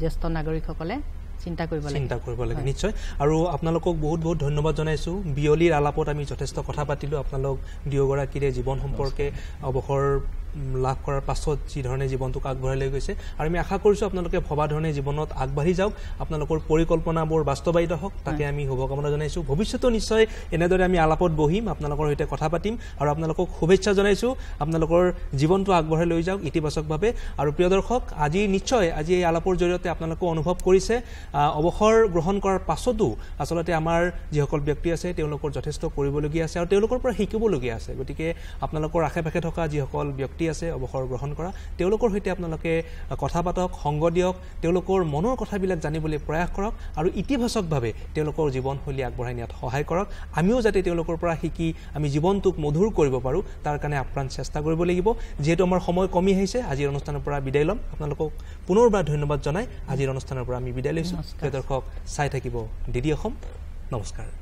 জ্যেষ্ঠ নাগৰিকসকলে চিন্তা কৰিব লাগে নিশ্চয় আৰু আপোনালোকক বহুত বহুত ধন্যবাদ জনাইছোঁ বিয়লিৰ আলাপত আমি যথেষ্ট কথা পাতিলোঁ আপোনালোক দুয়োগৰাকীৰে জীৱন সম্পৰ্কে অৱসৰ লাভ কৰাৰ পাছত যি ধৰণে জীৱনটোক আগবঢ়াই লৈ গৈছে আৰু আমি আশা কৰিছোঁ আপোনালোকে ভবা ধৰণে জীৱনত আগবাঢ়ি যাওক আপোনালোকৰ পৰিকল্পনাবোৰ বাস্তৱায়িত হওক তাকে আমি শুভকামনা জনাইছোঁ ভৱিষ্যতেও নিশ্চয় এনেদৰে আমি আলাপত বহিম আপোনালোকৰ সৈতে কথা পাতিম আৰু আপোনালোকক শুভেচ্ছা জনাইছোঁ আপোনালোকৰ জীৱনটো আগবঢ়াই লৈ যাওক ইতিবাচকভাৱে আৰু প্ৰিয় দৰ্শক আজি এই আলাপৰ জৰিয়তে আপোনালোকে অনুভৱ কৰিছে অৱসৰ গ্ৰহণ কৰাৰ পাছতো আচলতে আমাৰ যিসকল ব্যক্তি আছে তেওঁলোকৰ যথেষ্ট কৰিবলগীয়া আছে আৰু তেওঁলোকৰ পৰা শিকিবলগীয়া আছে গতিকে আপোনালোকৰ আশে পাশে থকা যিসকল ব্যক্তি আছে অৱসৰ গ্ৰহণ কৰা তেওঁলোকৰ সৈতে আপোনালোকে কথা পাতক সংগ দিয়ক তেওঁলোকৰ মনৰ কথাবিলাক জানিবলৈ প্ৰয়াস কৰক আৰু ইতিবাচকভাৱে তেওঁলোকৰ জীৱনশৈলী আগবঢ়াই নিয়াত সহায় কৰক আমিও যাতে তেওঁলোকৰ পৰা শিকি আমি জীৱনটোক মধুৰ কৰিব পাৰোঁ তাৰ কাৰণে আপ্ৰাণ চেষ্টা কৰিব লাগিব যিহেতু আমাৰ সময় কমি আহিছে আজিৰ অনুষ্ঠানৰ পৰা বিদায় ল'ম আপোনালোকক পুনৰবাৰ ধন্যবাদ জনাই আজিৰ অনুষ্ঠানৰ পৰা আমি বিদায় লৈছোঁ দৰ্শক চাই থাকিব ডিডি অসম নমস্কাৰ